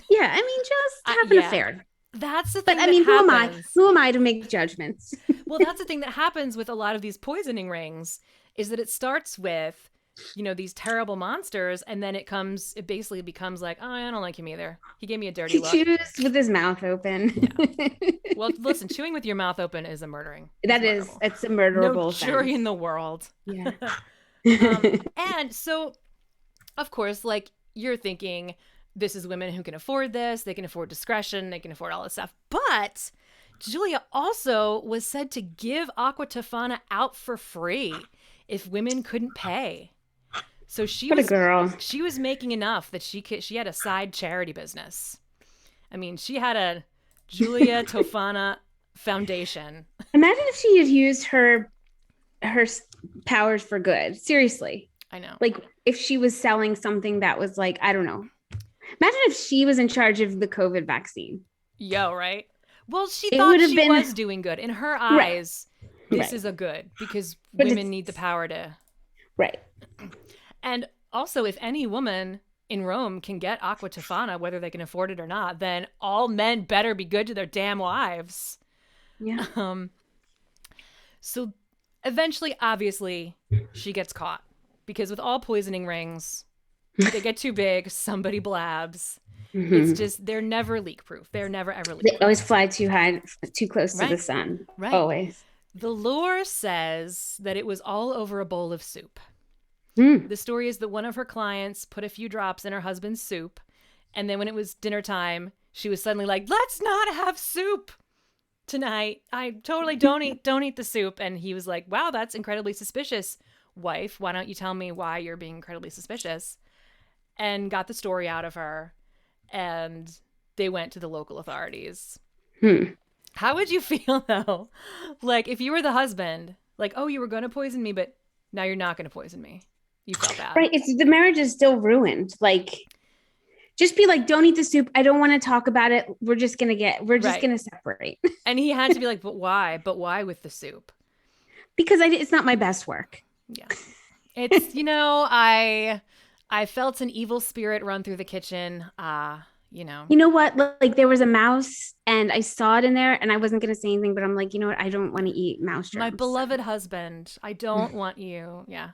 Yeah, I mean, just have an Yeah. affair. That's the But thing I that mean, who am I? happens. Who am I to make judgments? Well, that's the thing that happens with a lot of these poisoning rings is that it starts with, these terrible monsters, and then it basically becomes like, oh, I don't like him either. He gave me a dirty He look. chews with his mouth open. Yeah. Well, listen, chewing with your mouth open is a murdering. It's That is, murderable. it's a No murderable jury in offense. the world. Yeah. And so, of course, like, you're thinking, this is women who can afford this, they can afford discretion, they can afford all this stuff. But Julia also was said to give Aqua Tofana out for free if women couldn't pay. So What a girl. she was making enough that she had a side charity business. I mean, she had a Giulia Tofana Foundation. Imagine if she had used her powers for good. Seriously. I know. Like if she was selling something that was like, I don't know. Imagine if she was in charge of the COVID vaccine. Yo, right? Well, she It thought would have she been was doing good. In her right. eyes, this Right. is a good because But women it's need the power to. right. And also, if any woman in Rome can get aqua Tofana, whether they can afford it or not, then all men better be good to their damn wives. Yeah. Um, so eventually, obviously, she gets caught because with all poisoning rings, they get too big, somebody blabs. It's Hmm. just, they're never leak proof. They're never ever They leak always proof. fly too high, too close to the Right, sun. right. Always. The lore says that it was all over a bowl of soup. Mm. The story is that one of her clients put a few drops in her husband's soup, and then when it was dinner time, she was suddenly like, "Let's not have soup tonight. I totally don't eat the soup." And he was like, "Wow, that's incredibly suspicious, wife. Why don't you tell me why you're being incredibly suspicious?" And got the story out of her, and they went to the local authorities. Hmm. How would you feel though? Like if you were the husband, like, "Oh, you were going to poison me, but now you're not going to poison me." You felt bad. Right. It's the marriage is still ruined. Like, just be like, don't eat the soup. I don't want to talk about it. We're just Right. gonna separate And he had to be like, "But why? But why with the soup?" because it's not my best work. Yeah. It's, I felt an evil spirit run through the kitchen. You know. You know what? Like there was a mouse and I saw it in there and I wasn't gonna say anything, but I'm like, you know what? I don't want to eat mouse My germs. So. beloved husband, I don't want you. Yeah.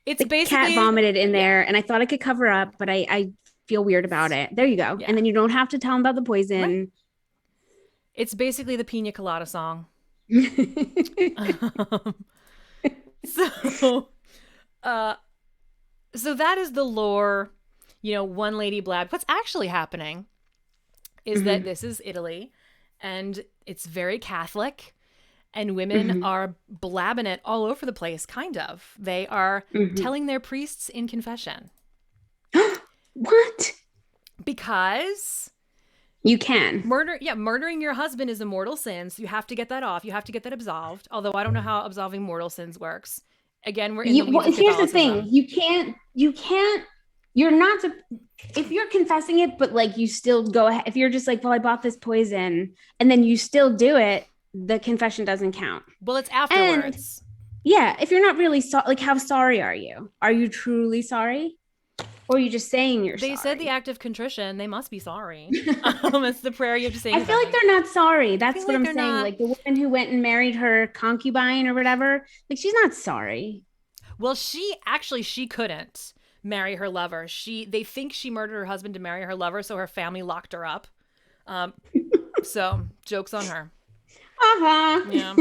It's The cat basically, vomited in yeah. there and I thought I could cover up, but I feel weird about it. There you go. And Yeah. then you don't have to tell him about the Right. poison. It's basically the Pina Colada song. so uh so that is the lore. One lady blabbed. What's actually happening is that Hmm. this is Italy and it's very Catholic and women Hmm. are blabbing it all over the place, kind of. They are Hmm. telling their priests in confession What? because You can. murdering your husband is a mortal sin, so you have to get that off. You have to get that absolved, although I don't know how absolving mortal sins works. Again, we're in the weeds Well, of here's the thing. Catholicism. You can't you're not if you're confessing it, but like you still go ahead. If you're just like, well, I bought this poison, and then you still do it, the confession doesn't count. Well, it's And afterwards. yeah, if you're not really like, how sorry are you? Are you truly sorry? Or are you just saying you're They said the sorry? act of contrition. They must be sorry. It's the prayer you have to say in I feel like confession. they're not sorry. I feel That's what like I'm they're saying. not. Like the woman who went and married her concubine or whatever, like she's not sorry. Well, she couldn't marry her lover. They think she murdered her husband to marry her lover, so her family locked her up. Um, so jokes on her. Uh-huh. Yeah,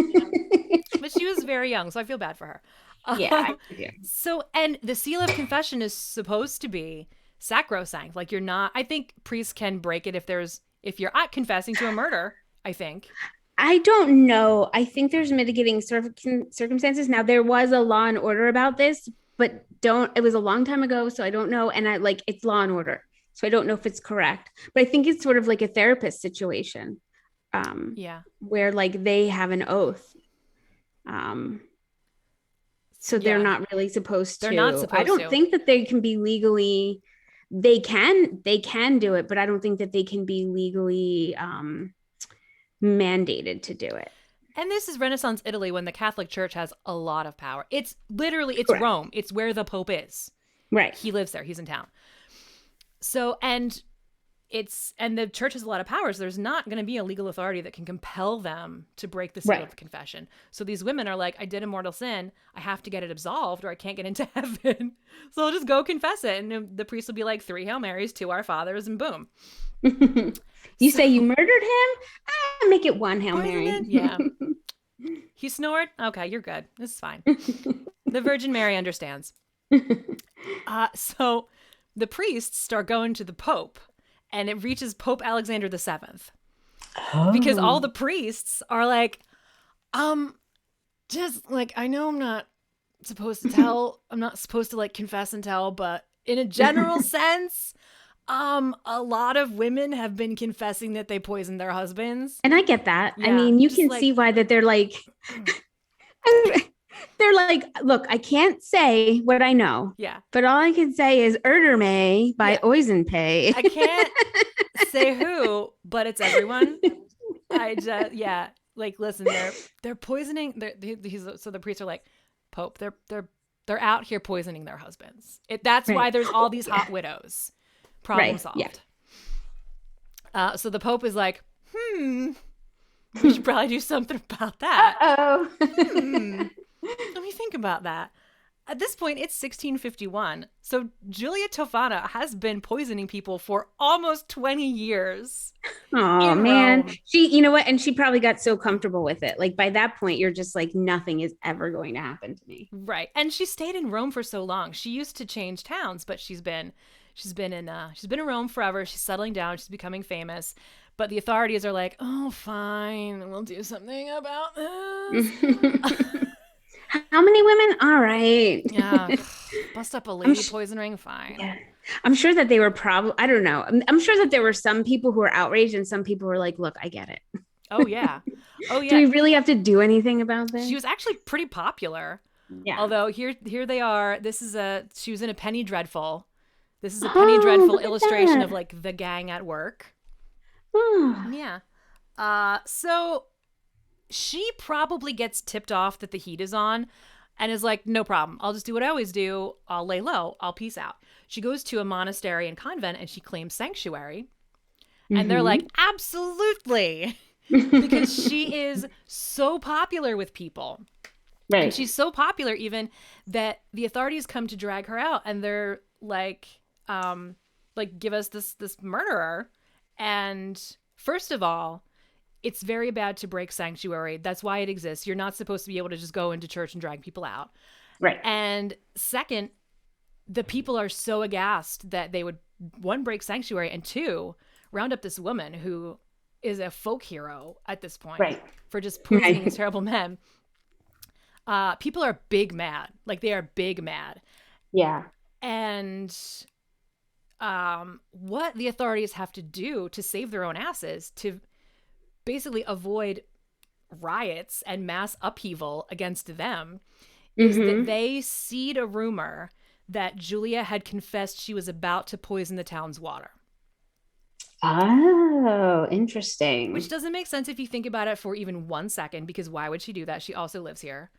but she was very young, so I feel bad for her. Yeah, Uh, I do. and the seal of confession is supposed to be sacrosanct. Like you're not. I think priests can break it if you're not confessing to a murder. I think. I don't know. I think there's mitigating circumstances. Now there was a Law and Order about this, but don't. It was a long time ago, so I don't know. And I like it's Law and Order, so I don't know if it's correct. But I think it's sort of like a therapist situation, Yeah. where like they have an oath, um, so they're Yeah. not really supposed They're not to. I supposed don't to. think that they can be legally. They can do it, but I don't think that they can be legally mandated to do it. And this is Renaissance Italy when the Catholic Church has a lot of power. It's Correct. Rome. It's where the Pope is. Right. He lives there. He's in town. So, and the church has a lot of powers. There's not going to be a legal authority that can compel them to break the seal Right. of confession. So these women are like, I did a mortal sin. I have to get it absolved or I can't get into heaven. So I'll just go confess it. And the priest will be like, 3 Hail Marys, 2 Our Fathers, and boom. You So, say you murdered him? Make it one Hail poison Mary. it? Yeah. He snored? Okay, you're good. This is fine. The Virgin Mary understands. So the priests start going to the Pope, and it reaches Pope Alexander VII because all Oh. the priests are like, just like, I know I'm not supposed to like confess and tell, but in a general sense, a lot of women have been confessing that they poisoned their husbands. And I get that. I Yeah, mean, you just can like, see why that they're like, they're like, look, I can't say what I know, yeah, but all I can say is Erder May by yeah. Oisenpay. I can't say who, but it's everyone. I just yeah, like listen, they're poisoning. So the priests are like, Pope, they're out here poisoning their husbands. That's Right. why there's all Oh, these yeah. hot widows. Problem Right. Yeah. solved. So the Pope is like, we should probably do something about that. Uh-oh. Let me think about that. At this point, it's 1651. So Giulia Tofana has been poisoning people for almost 20 years Oh in man. Rome. You know what? And she probably got so comfortable with it. Like by that point, you're just like, nothing is ever going to happen to me. Right. And she stayed in Rome for so long. She used to change towns, but she's been in Rome forever. She's settling down, she's becoming famous. But the authorities are like, "Oh, fine. We'll do something about this." How many women? All right. Yeah. Bust up a I'm lady sh- poison ring, fine. yeah. I'm sure that they were probably, I don't know. I'm sure that there were some people who were outraged and some people were like, look, I get it. Oh yeah. Oh Do yeah. we really have to do anything about She this? was actually pretty popular. Yeah. Although here they are. She was in a Penny Dreadful. This is a Penny Oh, Dreadful look at illustration of that. like the gang at work. Oh. Yeah. So she probably gets tipped off that the heat is on and is like, no problem. I'll just do what I always do. I'll lay low. I'll peace out. She goes to a monastery and convent and she claims sanctuary. And they're like, Mm-hmm. absolutely. Because she is so popular with people. And Right. she's so popular even that the authorities come to drag her out and they're like give us this murderer. And first of all, it's very bad to break sanctuary. That's why it exists. You're not supposed to be able to just go into church and drag people out. Right. And second, the people are so aghast that they would, one, break sanctuary, and two, round up this woman who is a folk hero at this point Right. for just poisoning these Right. terrible men. People are big mad. Like they are big mad. Yeah. And what the authorities have to do to save their own asses to basically avoid riots and mass upheaval against them is that Mm-hmm. they seed a rumor that Giulia had confessed she was about to poison the town's water. Oh, Which interesting. doesn't make sense if you think about it for even 1 second, because why would she do that? She also lives here.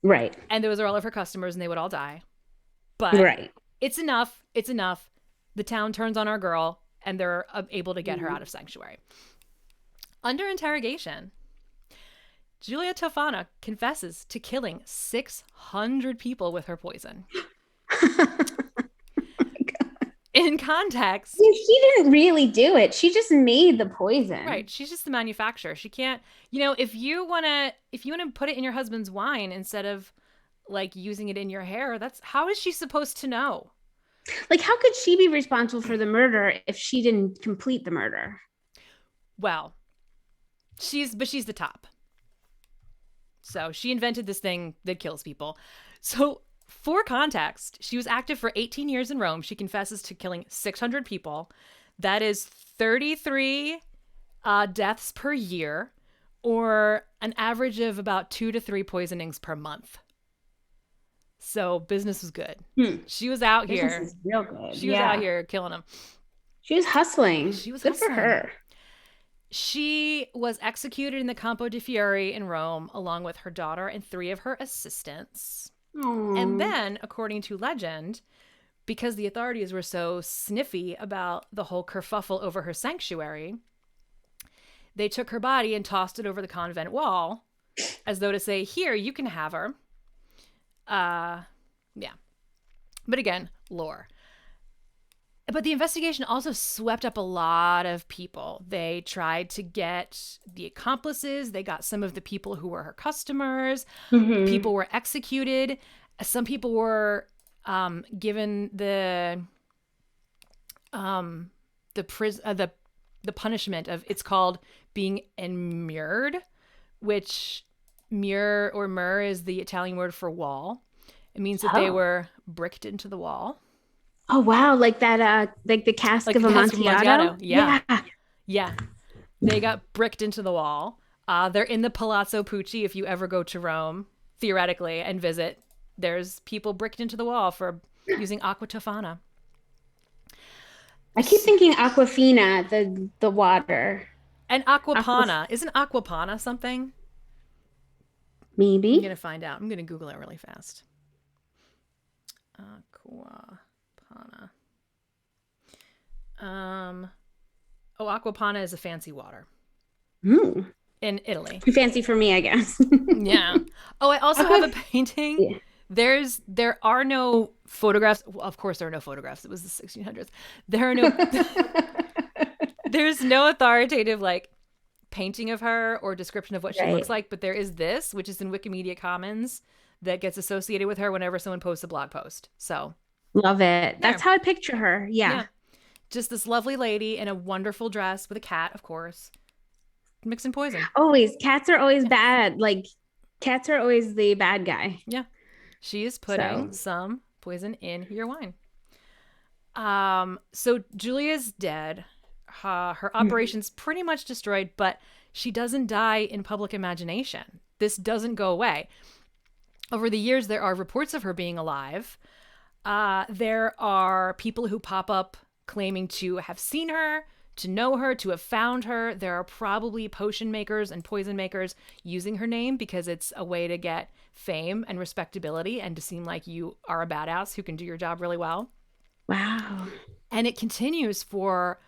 Right. And those are all of her customers and they would all die. But Right. it's enough. It's enough. The town turns on our girl and they're able to get her Mhm. out of sanctuary. Under interrogation, Giulia Tofana confesses to killing 600 people with her poison. In context, She didn't really do it. She just made the poison. right, she's just the manufacturer. She can't, if you want to put it in your husband's wine instead of like using it in your hair, that's how is she supposed to know? Like, how could she be responsible for the murder if she didn't complete the murder? Well, she's the top. So she invented this thing that kills people. So for context, she was active for 18 years in Rome. She confesses to killing 600 people. That is 33 deaths per year, or an average of about 2 to 3 poisonings per month. So business was good. Hmm. She was out Business here. is real good. She was out Yeah. here killing them. She was hustling. She was Good for hustling. her. She was executed in the Campo di Fiori in Rome, along with her daughter and 3 of her assistants. And Oh. then, according to legend, because the authorities were so sniffy about the whole kerfuffle over her sanctuary, they took her body and tossed it over the convent wall, as though to say, "Here, you can have her." Yeah. But again, lore. But the investigation also swept up a lot of people. They tried to get the accomplices. They got some of the people who were her customers. Mm-hmm. People were executed. Some people were given the punishment of, it's called being immured, which mur or mur is the Italian word for wall. It means that they Oh. were bricked into the wall. Oh wow, like that like the cask Like of the cask of Amontillado? Amontillado. Yeah. Yeah. Yeah. They got bricked into the wall. They're in the Palazzo Pucci if you ever go to Rome, theoretically, and visit. There's people bricked into the wall for using aqua tofana. I keep thinking Aquafina, the water. And Aqua aquapana. Isn't aquapana something? I'm going maybe. to find out. I'm going to Google it really fast. Aquapana. Um, oh, aquapana is a fancy water Mm. in Italy. Too fancy for me, I guess. Yeah. Oh, I also have a Aqua, painting. yeah. There are no photographs. Well, of course, there are no photographs. It was the 1600s. There are no. There's no authoritative like painting of her or description of what she looks Right. like, but there is this, which is in Wikimedia Commons, that gets associated with her whenever someone posts a blog post. So Love it. That's there. how I picture her. Yeah. Yeah. Just this lovely lady in a wonderful dress with a cat, of course, mixing poison. Always. Cats are always Yeah. bad. Like, cats are always the bad guy. Yeah. She is putting So, some poison in your wine. So Julia's dead. Her operation's pretty much destroyed, but she doesn't die in public imagination. This doesn't go away. Over the years, there are reports of her being alive. There are people who pop up claiming to have seen her, to know her, to have found her. There are probably potion makers and poison makers using her name because it's a way to get fame and respectability and to seem like you are a badass who can do your job really well. wow. And it continues for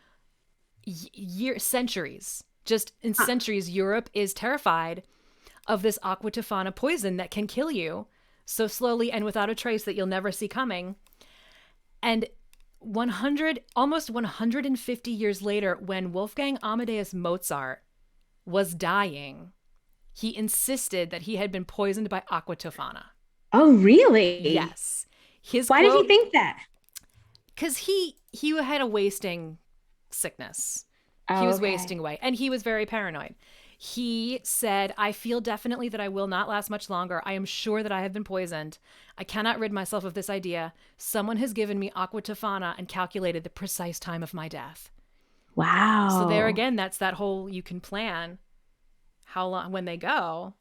centuries. Just in Huh. centuries, Europe is terrified of this aqua tofana poison that can kill you so slowly and without a trace that you'll never see coming. And 100, almost 150 years later, when Wolfgang Amadeus Mozart was dying, he insisted that he had been poisoned by aqua tofana. Oh, really? Yes. His Why did he quote, think that? because he had a wasting sickness. He Oh, was okay. wasting away and he was very paranoid. He said, I feel definitely that I will not last much longer. I am sure that I have been poisoned. I cannot rid myself of this idea. Someone has given me aqua tofana and calculated the precise time of my death. So there Wow. again, that's that whole you can plan how long when they go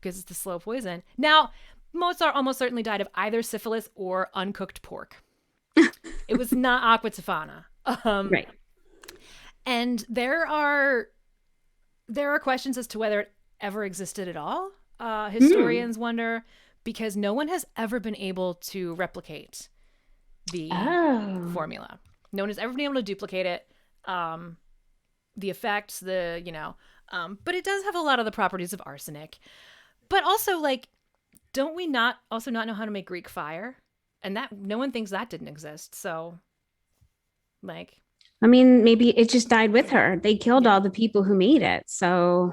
because it's the slow poison. Now, Mozart almost certainly died of either syphilis or uncooked pork. It was not aqua tofana. Um, Right. and there are questions as to whether it ever existed at all. Hmm. Historians wonder because no one has ever been able to replicate the Oh. formula. No one has ever been able to duplicate it. The effects, but it does have a lot of the properties of arsenic. But also, like, don't we not also not know how to make Greek fire? And that no one thinks that didn't exist. So, like, I mean, maybe it just died with her. They killed yeah, all the people who made it. So,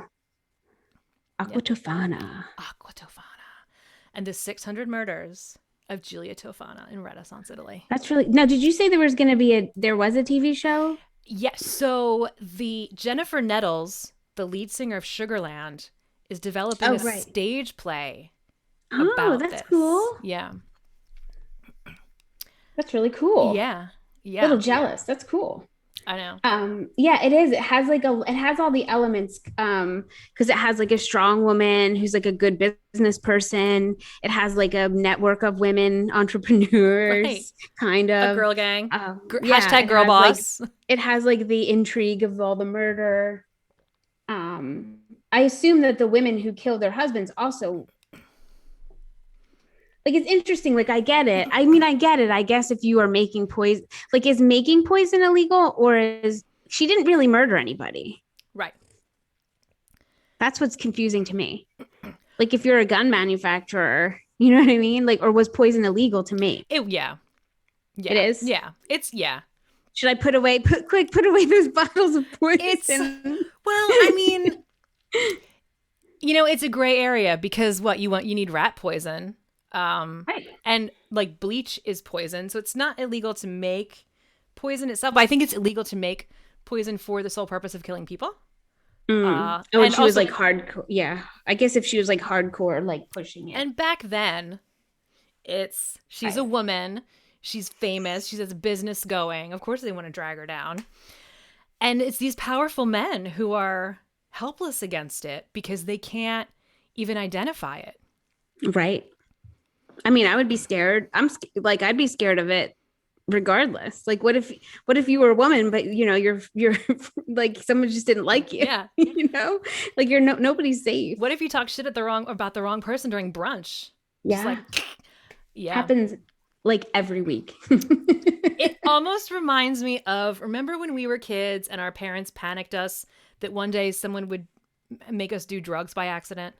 yeah, Aqua Tofana. aqua tofana, and the 600 murders of Giulia Tofana in Renaissance Italy. That's really now. Did you say there was going to be there was a TV show? Yes. So the Jennifer Nettles, the lead singer of Sugarland, is developing Oh, a right. stage play Oh, about that's this. cool. Yeah. That's really cool. Yeah. A little Yeah. jealous. That's cool. I know. Yeah, it is. It has it has all the elements because it has like a strong woman who's like a good business person. It has like a network of women Right. entrepreneurs, kind A of. girl gang. Yeah, Hashtag girl boss. it has like the intrigue of all the murder. I assume that the women who kill their husbands also like it's interesting. Like I get it. I mean, I get it. I guess if you are making poison, like is making poison illegal or is she didn't really murder anybody? Right. That's what's confusing to me. Like if you're a gun manufacturer, you know what I mean? Like, or was poison illegal to make? Yeah. It Yeah. is. Yeah. It's yeah. Should I put away those bottles of It's poison? well, I mean, it's a gray area because what you need rat poison. Right. And like bleach is poison, so it's not illegal to make poison itself, but I think it's illegal to make poison for the sole purpose of killing people. Mm. Oh, and And she was also like hardcore. Yeah. I guess if she was like hardcore, like pushing it. and back then, she's a Right. woman, she's famous, she has a business going. Of course they want to drag her down. And it's these powerful men who are helpless against it because they can't even identify it. Right. I mean, I would be scared. Like I'd be scared of it regardless. Like what if you were a woman but you're like someone just didn't like you, Yeah. you know? Like you're nobody's safe. What if you talk shit about the wrong person during brunch? Just Yeah. like yeah. Happens like every week. It almost reminds me of, remember when we were kids and our parents panicked us that one day someone would make us do drugs by accident?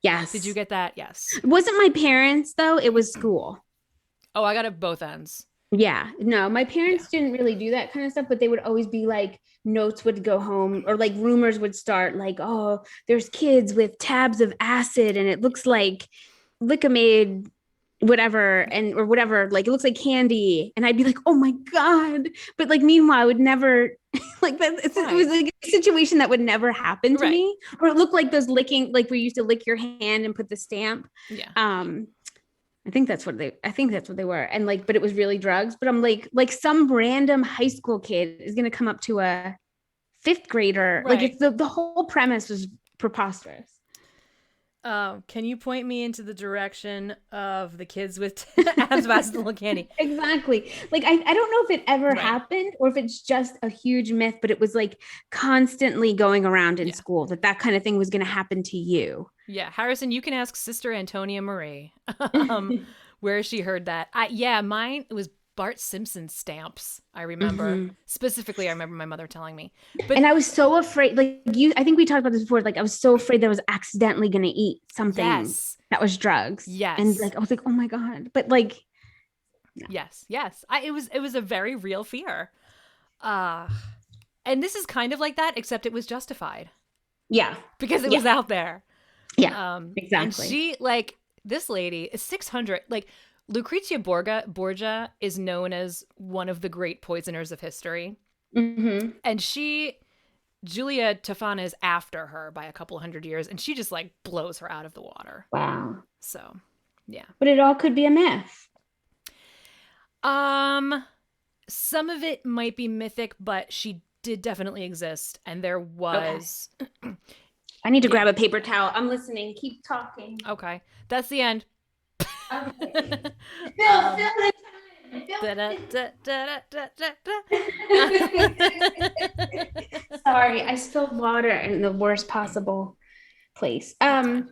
Did you Yes. get that? Yes. It wasn't my parents though, it was school. Oh, I got it both ends. Yeah, no, my Yeah. parents didn't really do that kind of stuff, but they would always be like, notes would go home, or like rumors would start, like, oh, there's kids with tabs of acid, and it looks like Lickamade, whatever, and or whatever, like it looks like candy. And I'd be like, oh my God. But like, meanwhile, I would never, like, that, it was Right. like a situation that would never happen to Right. me. Or it looked like those licking, like where you used to lick your hand and put the stamp. Yeah. Um, I think that's what they were. And like, but it was really drugs. But I'm like some random high school kid is gonna come up to a fifth grader. Like Right. it's the whole premise was preposterous. Can you point me into the direction of the kids with abs of little candy? Exactly. Like I don't know if it ever Right. happened or if it's just a huge myth, but it was like constantly going around in Yeah. school that that kind of thing was going to happen to you. Yeah. Harrison, you can ask Sister Antonia Marie where she heard that. Yeah, mine it was Bart Simpson stamps. I remember Mhm. specifically. I remember my mother telling me. But And I was so afraid, like you, I think we talked about this before. Like I was so afraid that I was accidentally going to eat something yes, that was drugs. And yes, like, I was like, oh my God. But like, no. yes, yes. It was a very real fear. Uh and this is kind of like that, except it was justified Yeah. because it Yeah. was out there. Yeah. And Exactly. she like this lady is 600. Like Lucrezia Borgia is known as one of the great poisoners of history, Hmm. and Giulia Tofana is after her by a couple hundred years, and she just like blows her out of the water. Wow. So, yeah. But it all could be a myth. Um, some of it might be mythic, but she did definitely exist, and there Okay. was, I need to yeah. grab a paper towel. I'm listening. Keep talking. Okay, that's the end. Okay. um, Fill the da, da, time. da, da, da, da, da. Sorry, I spilled water in the worst possible place. Okay.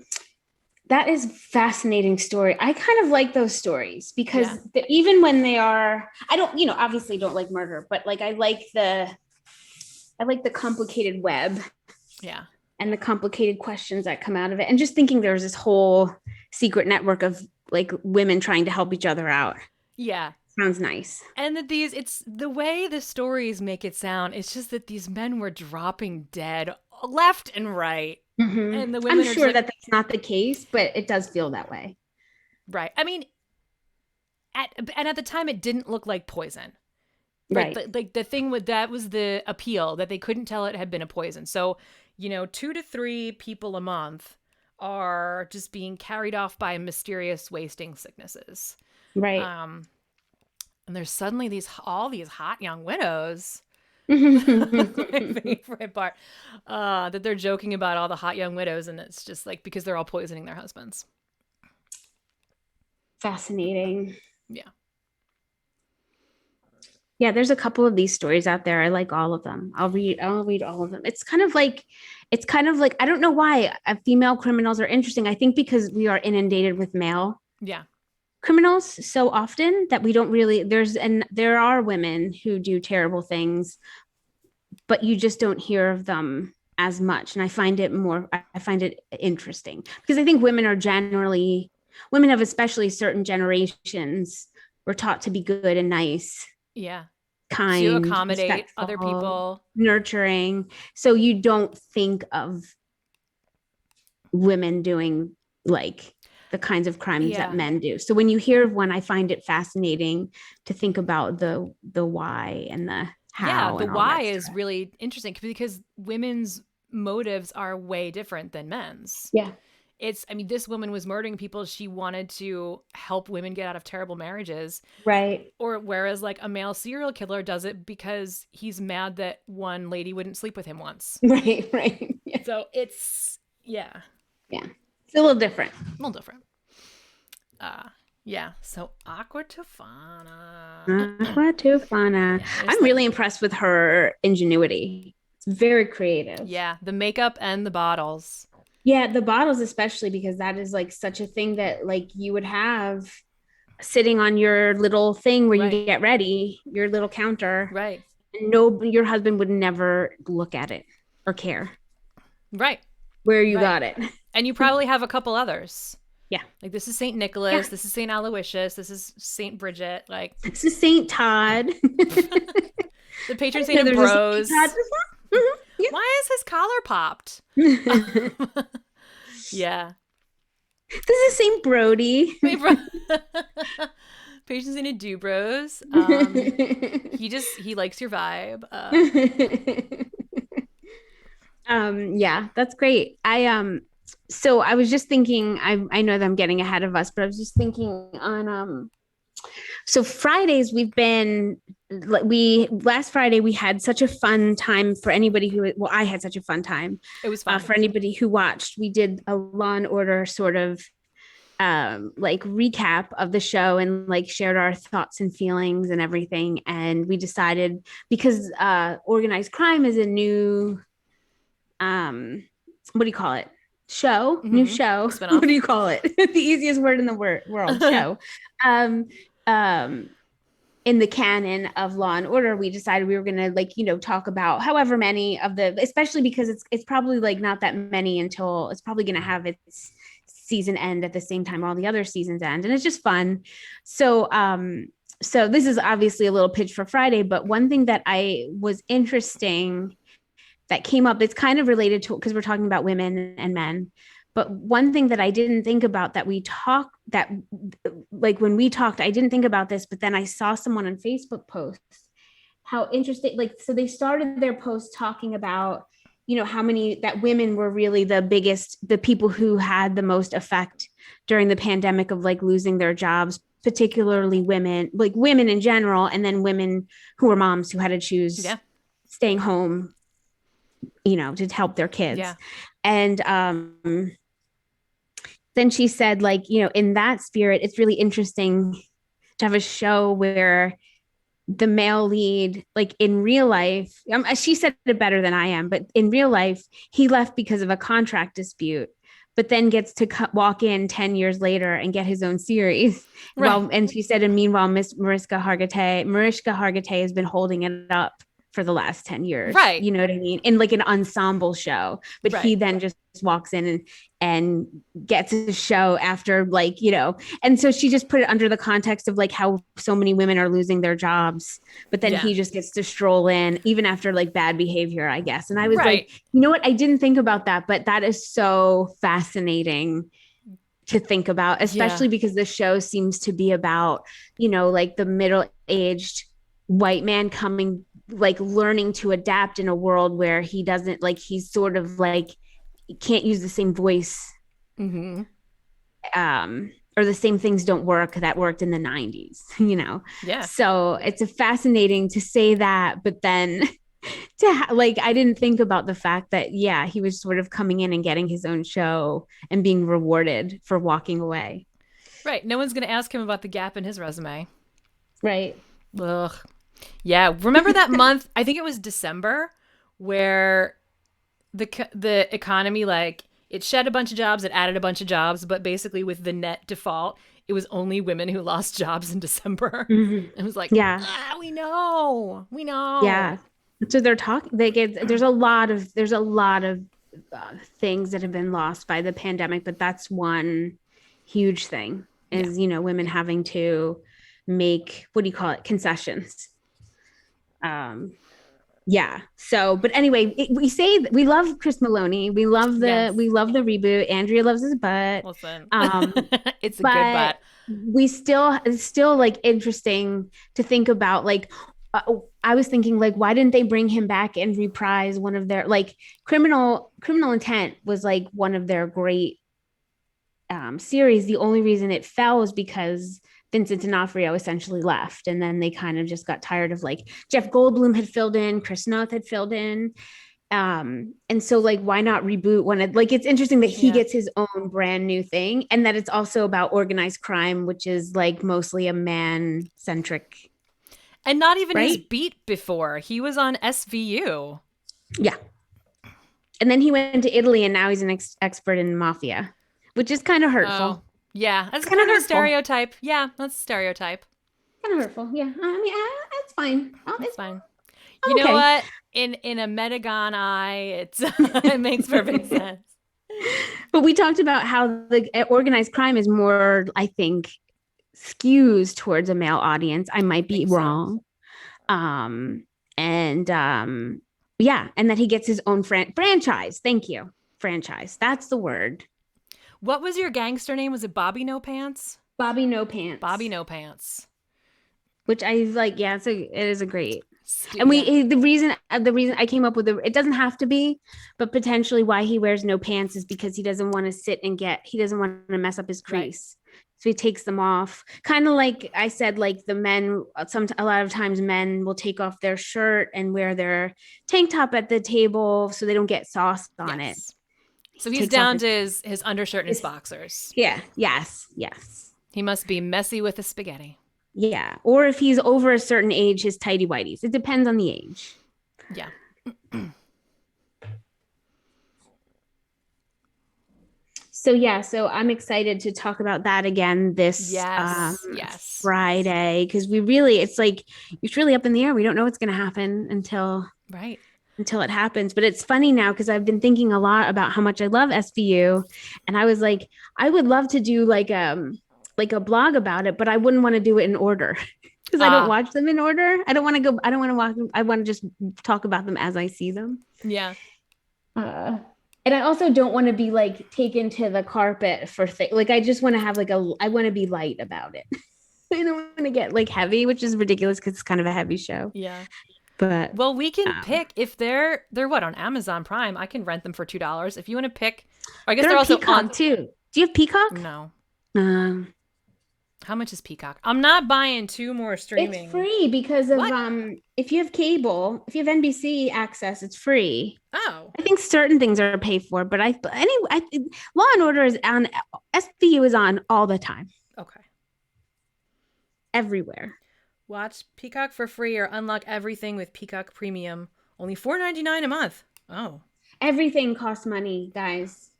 That is fascinating story. I kind of like those stories Yeah. because even when they are, I don't, obviously don't like murder, but like I like the complicated web Yeah. and the complicated questions that come out of it. And just thinking there's this whole secret network of like women trying to help each other out. Yeah. Sounds nice. And that it's the way the stories make it sound. It's just that these men were dropping dead left and right. Mm-hmm. And the I'm women are just sure like, that that's not the case, but it does feel that way. right. I mean, at the time, it didn't look like poison. Right. Like the thing with that was the appeal that they couldn't tell it had been a poison. So, 2 to 3 people a month are just being carried off by mysterious wasting sicknesses. Right. Um, and there's suddenly all these hot young widows. My favorite part, that they're joking about all the hot young widows, and it's just like because they're all poisoning their husbands. Fascinating. Yeah, Yeah, there's a couple of these stories out there. I like all of them. I'll read all of them. It's kind of like I don't know why female criminals are interesting. I think because we are inundated with male yeah, criminals so often that we don't really there are women who do terrible things, but you just don't hear of them as much. And I find it interesting because I think women of especially certain generations were taught to be good and nice, yeah. To kind, accommodate other respectful, people. nurturing. So you don't think of women doing like the kinds of crimes that Yeah, men do. So when you hear of one, I find it fascinating to think about the why and the yeah. how The and all why that is stuff. really interesting because women's motives are way different than men's. Yeah. I mean, this woman was murdering people. She wanted to help women get out of terrible marriages. Right. Or whereas like a male serial killer does it because he's mad that one lady wouldn't sleep with him once. Right. Right. Yeah. So it's yeah, Yeah. It's a little different. a little different. Yeah. So Aqua Tofana. Aqua Tofana. Yeah, there's I'm that. really impressed with her ingenuity. It's very creative. Yeah, the makeup and the bottles. Yeah, the bottles especially because that is like such a thing that like you would have sitting on your little thing where you Right. get ready, your little counter. Right. No, your husband would never look at it or care Right. where you Right. got it. And you probably have a couple others. Yeah. Like this is Saint Yeah. Nicholas, this is Saint Aloysius, this is Saint Bridget. Like This is Saint Todd. the patron saint No, of there's a Saint Todd. bros. Why is his collar popped? Yeah. Yeah. This is Saint Brody. Wait, bro. Patron saint of Dubros. He likes your vibe. Yeah, that's great. So I was just thinking, I know that I'm getting ahead of us, but I was just thinking on so Fridays we've been we last Friday we had such a fun time for anybody who, well, I had such a fun time It was fun. for anybody who watched. We did a Law and Order sort of like recap of the show and like shared our thoughts and feelings and everything. And we decided, because organized crime is a new what do you call it, show, new show, Spinoff. what do you call it, the easiest word in the world, show, um um in the canon of Law and Order, we decided we were going to, like, talk about however many of the, especially because it's probably like not that many until it's probably going to have its season end at the same time all the other seasons end, and it's just fun. So this is obviously a little pitch for Friday, but one thing that I was interesting that came up, it's kind of related to, because we're talking about women and men, but one thing that I didn't think about that we talked, that like when we talked, I didn't think about this, but then I saw someone on Facebook post how interesting, like, so they started their post talking about, how many that women were really the people who had the most effect during the pandemic of like losing their jobs, particularly women, like women in general, and then women who were moms who had to choose staying home, to help their kids. Yeah. And then she said, like, in that spirit, it's really interesting to have a show where the male lead, like in real life, she said it better than I am, but in real life, he left because of a contract dispute, but then gets to walk in 10 years later and get his own series. Right. Well, and she said, and meanwhile, Mariska Hargitay has been holding it up for the last 10 years. Right. You know what I mean? In like an ensemble show, but he then just walks in and gets a show after, like, and so she just put it under the context of like how so many women are losing their jobs, but then he just gets to stroll in even after like bad behavior, I guess. And I was like, you know what? I didn't think about that, but that is so fascinating to think about, especially because the show seems to be about, like the middle-aged white man coming, like learning to adapt in a world where he doesn't, like, he's sort of like can't use the same voice, or the same things don't work that worked in the 90s. So it's a fascinating to say that, but then like I didn't think about the fact that he was sort of coming in and getting his own show and being rewarded for walking away. Right. No one's going to ask him about the gap in his resume. Right. Ugh. Yeah, remember that month? I think it was December, where the economy, like, it shed a bunch of jobs, it added a bunch of jobs, but basically with the net default, it was only women who lost jobs in December. It was like, we know. Yeah. So they're talking. There's a lot of things that have been lost by the pandemic, but that's one huge thing is women having to make, what do you call it, concessions. So, but anyway, we say that we love Chris Maloney. We love the reboot. Andrea loves his butt. Listen, it's a good butt. It's still like interesting to think about. Like, I was thinking, like, why didn't they bring him back and reprise one of their, like, Criminal Intent was like one of their great series. The only reason it fell was because Vincent D'Onofrio essentially left, and then they kind of just got tired of, like, Jeff Goldblum had filled in, Chris Noth had filled in, and so, like, why not reboot one of, like, it's interesting that he gets his own brand new thing, and that it's also about organized crime, which is like mostly a man centric, and not even his beat before. He was on SVU, and then he went to Italy, and now he's an expert in mafia, which is kind of hurtful. Yeah, that's It's kind of kind of a hurtful. stereotype. Yeah, that's a stereotype. Kind of hurtful. Yeah. I mean, it's fine. That's fine. You I'm know okay. what? In a Metagon eye, it's it makes perfect sense. But we talked about how the organized crime is more, I think, skews towards a male audience. I I might be think so. wrong. Um, and yeah, and that he gets his own franchise. Thank you. Franchise. That's the word. What was your gangster name? Was it Bobby No Pants? Bobby No Bobby Pants, No Pants. which I like. Yeah, it is a great. And Yeah. the reason I came up with it doesn't have to be, but potentially why he wears no pants is because he doesn't want to he doesn't want to mess up his Right. crease. So he takes them off. Kind of like I said, like the men, a lot of times men will take off their shirt and wear their tank top at the table so they don't get sauce on it. Yes. So He he's takes off down to his undershirt and his his boxers. yeah, yes. He must be messy with the spaghetti. Yeah. Or if he's over a certain age, his tighty whities. It depends on the age. Yeah. So yeah, so I'm excited to talk about that again this Yes. Yes. Friday because it's really up in the air. We don't know what's going to happen Right. until it happens. But it's funny now because I've been thinking a lot about how much I love SVU, and I was like, I would love to do like a blog about it, but I wouldn't want to do it in order because I don't Ah. watch them in order. I don't want to go. I don't want to walk. I want to just talk about them as I see them. Yeah. Uh, and I also don't want to be like taken to the carpet for things. Like I just want to have I want to be light about it. I don't want to get like heavy, which is ridiculous because it's kind of a heavy show. Yeah. But Well, we can pick if they're what on Amazon Prime. I can rent them for $2 if you want to pick. Or I guess they're they're on also Peacock on. too. Do you have Peacock? No. Um, How much is Peacock? I'm not buying two more it's streaming. free because of What? if you have cable, if you have NBC access, it's free. Oh. I think certain things are paid for, but Law and Order is on. SVU is on all the time, Okay. everywhere. Watch Peacock for free or unlock everything with Peacock Premium. Only $4.99 a month. Oh. Everything costs money, guys.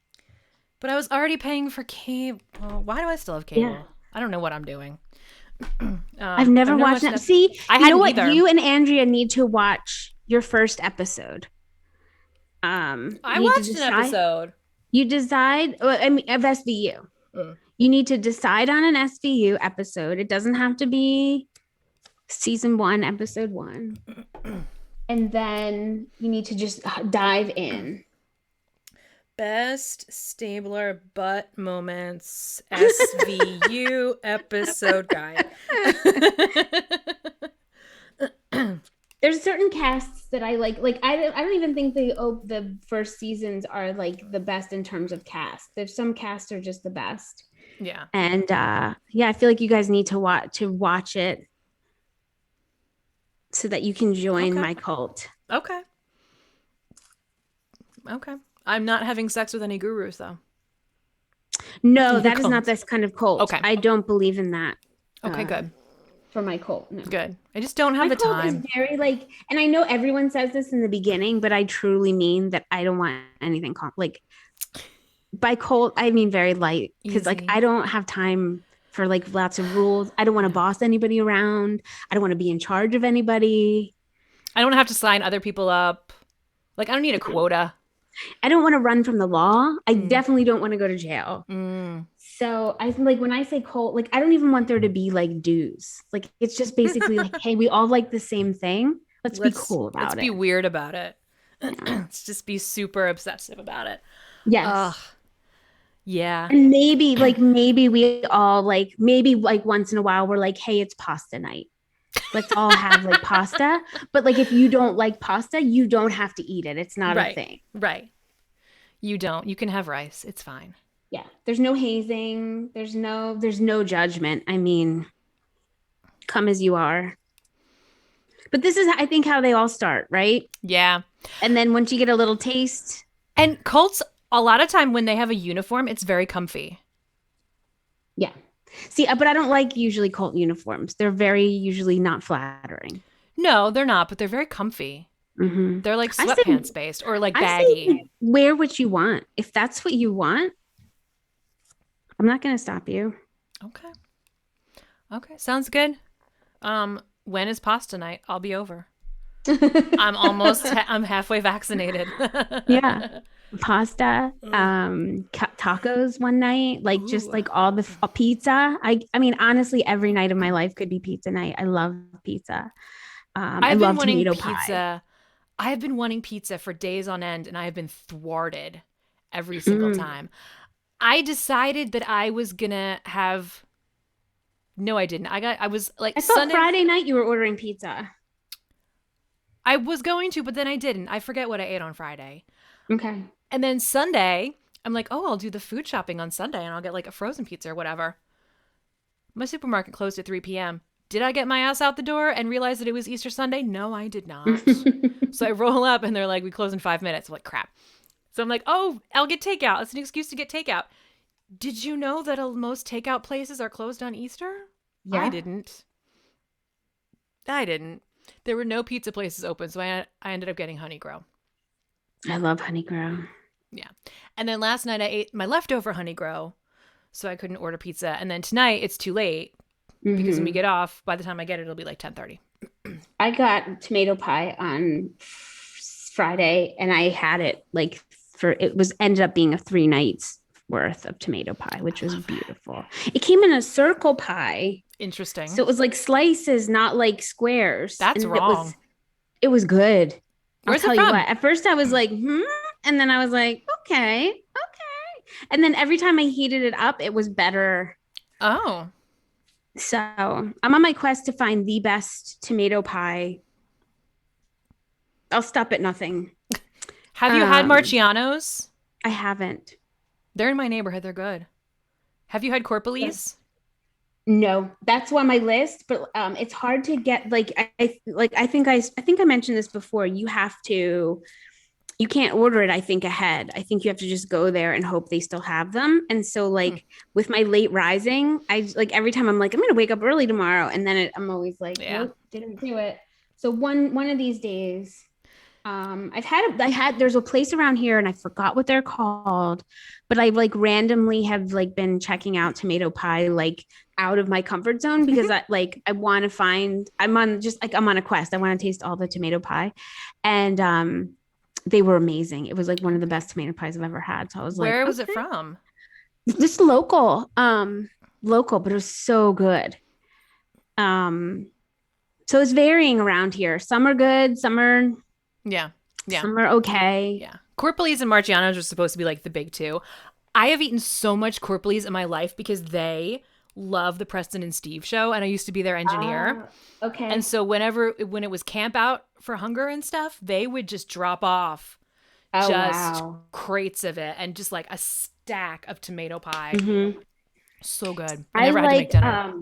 But I was already paying for cable. Why do I still have cable? Yeah. I don't know what I'm doing. I've never watched that. See, I you know hadn't what? either. You and Andrea need to watch your first episode. I you need to watched an episode. You decide, I mean, of SVU. You need to decide on an SVU episode. It doesn't have to be season 1, episode 1. And then you need to just dive in. Best Stabler butt moments SVU episode guide. There's certain casts that I like. Like I don't even think the first seasons are like the best in terms of cast. There's some casts are just the best. Yeah. And yeah, I feel like you guys need to watch it so that you can join my cult. Okay. I'm not having sex with any gurus though. No, that is not this kind of cult. Okay. I don't believe in that. Okay, good. For my cult. No. Good. I just don't have the cult time. is very like, and I know everyone says this in the beginning, but I truly mean that I don't want anything like by cult, I mean very light because like I don't have time for like lots of rules. I don't want to boss anybody around. I don't want to be in charge of anybody. I don't have to sign other people up. Like I don't need a quota. I don't want to run from the law. I definitely don't want to go to jail. So I think like when I say cult, like I don't even want there to be like dues. Like it's just basically like, hey, we all like the same thing. Let's be cool about it. Let's be weird about it. Let's just be super obsessive about it. Yes. Yeah. And maybe we all like maybe like once in a while we're like, hey, it's pasta night. Let's all have like pasta. But like if you don't like pasta, you don't have to eat it. It's not a thing. Right. You don't. You can have rice. It's fine. Yeah. There's no hazing. There's no judgment. I mean, come as you are. But this is, I think, how they all start, right? Yeah. And then once you get a little taste. And cults, a lot of time when they have a uniform, it's very comfy. Yeah. See, but I don't like usually cult uniforms. They're very usually not flattering. No, they're not, but they're very comfy. Mm-hmm. They're like sweatpants based or like baggy. Wear what you want. If that's what you want, I'm not going to stop you. Okay. Okay. Sounds good. When is pasta night? I'll be over. I'm halfway vaccinated. Yeah. Pasta, tacos one night, like just Ooh. like all the pizza. I mean, honestly, every night of my life could be pizza night. I love pizza. I I've been love wanting tomato pie. pizza. I have been wanting pizza for days on end, and I have been thwarted every single Mm. time. I decided that I was gonna have. No, I didn't. I was like I thought Sunday. Friday night you were ordering pizza. I was going to, but then I didn't. I forget what I ate on Friday. Okay. And then Sunday, I'm like, oh, I'll do the food shopping on Sunday and I'll get like a frozen pizza or whatever. My supermarket closed at 3 p.m. Did I get my ass out the door and realize that it was Easter Sunday? No, I did not. So I roll up and they're like, we close in 5 minutes. I'm like, crap. So I'm like, oh, I'll get takeout. It's an excuse to get takeout. Did you know that most takeout places are closed on Easter? I Yeah. didn't. I didn't. There were no pizza places open, so I ended up getting Honey Grow. I love honey grow. Yeah. And then last night I ate my leftover Honey Grow, so I couldn't order pizza. And then tonight it's too late because when we Hmm. get off, by the time I get it, it'll be like 10:30. I got tomato pie on Friday and I had it like it was ended up being a 3 nights worth of tomato pie, which I was love that. beautiful. It came in a circle pie. So Interesting. it was like slices, not like squares. That's And wrong. it was good. I'll Where's it tell you from? what. At first I was like, and then I was like, okay, okay. And then every time I heated it up, it was better. Oh. So I'm on my quest to find the best tomato pie. I'll stop at nothing. Have you had Um, Marciano's? I haven't. They're in my neighborhood. They're good. Have you had Yeah. Corpalese? No, that's on my list, but it's hard to get. Like I think I mentioned this before. You can't order it. I think ahead. I think you have to just go there and hope they still have them. And so Hmm. like with my late rising, I like every time I'm like I'm gonna wake up early tomorrow, and then I'm always like Yeah. nope, didn't do it. So one of these days, there's a place around here and I forgot what they're called, but I like randomly have like been checking out tomato pie like out of my comfort zone because I want to find I'm on a quest. I want to taste all the tomato pie. And they were amazing. It was like one of the Okay. best tomato pies I've ever had. So I was like, Where was it okay. from? Just local, but it was so good. Um so it's varying around here. Some are good, Yeah. Yeah. some are okay. Yeah. Corpalese and Marciano's are supposed to be like the big two. I have eaten so much Corpalese in my life because they love the Preston and Steve show, and I used to be their engineer. And Okay. so when it was camp out for hunger and stuff, they would just drop off Oh just wow. crates of it and just like a stack of tomato pie. Hmm. So good. I I never had to make like dinner.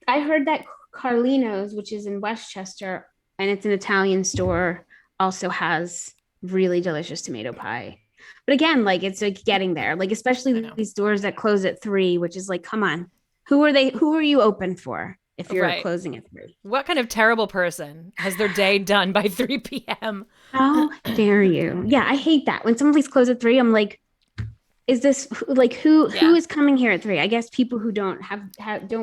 I heard that Carlino's, which is in Westchester, and it's an Italian store, also has really delicious tomato pie. But again, like it's like getting there, like I especially know. these stores that close at 3, which is like, come on, who are they? Who are you open for if you're Right. closing at 3? What kind of terrible person has their day done by 3 p.m.? How dare you? Yeah, I hate that when some of these close at 3. I'm like, is this like who Yeah. is coming here at 3? I guess people who don't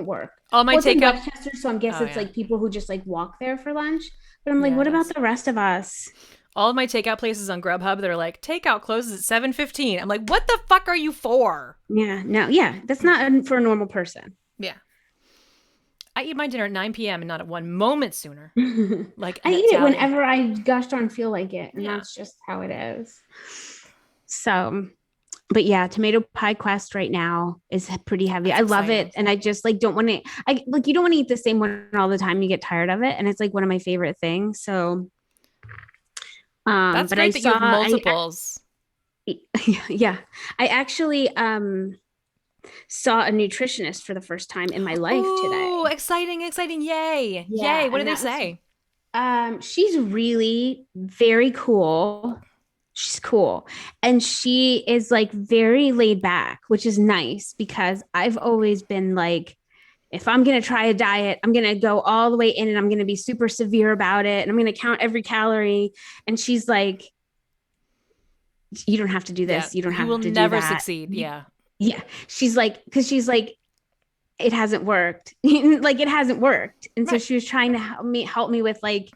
work. All my Well, it's in takeout. Westchester, so I guess Oh, it's yeah. like people who just like walk there for lunch. But I'm like, Yeah, what it about is. the rest of us? All of my takeout places on Grubhub, they're like, takeout closes at 7:15. I'm like, what the fuck are you for? Yeah, no, yeah, that's not for a normal person. Yeah. I eat my dinner at 9 p.m. and not at one moment sooner, I like an eat it Italian. whenever I gosh darn feel like it, and Yeah. that's just how it is. So, but yeah, tomato pie quest right now is pretty heavy. That's I love it, exciting. and I just like don't want to. I like you don't want to eat the same one all the time. You get tired of it, and it's like one of my favorite things. So, That's but I great that you saw have multiples. yeah, I actually saw a nutritionist for the first time in my life Ooh, today. exciting, exciting. Yay. Yeah, Yay. What and did they that was say? she's really very cool. She's cool. And she is like very laid back, which is nice because I've always been like, if I'm going to try a diet, I'm going to go all the way in and I'm going to be super severe about it. And I'm going to count every calorie. And she's like, you don't have to do Yeah. this. You don't You will have to do never that. succeed. Yeah. Yeah. Because she's like, it hasn't worked. Like it hasn't worked. And so Right. she was trying to help me with like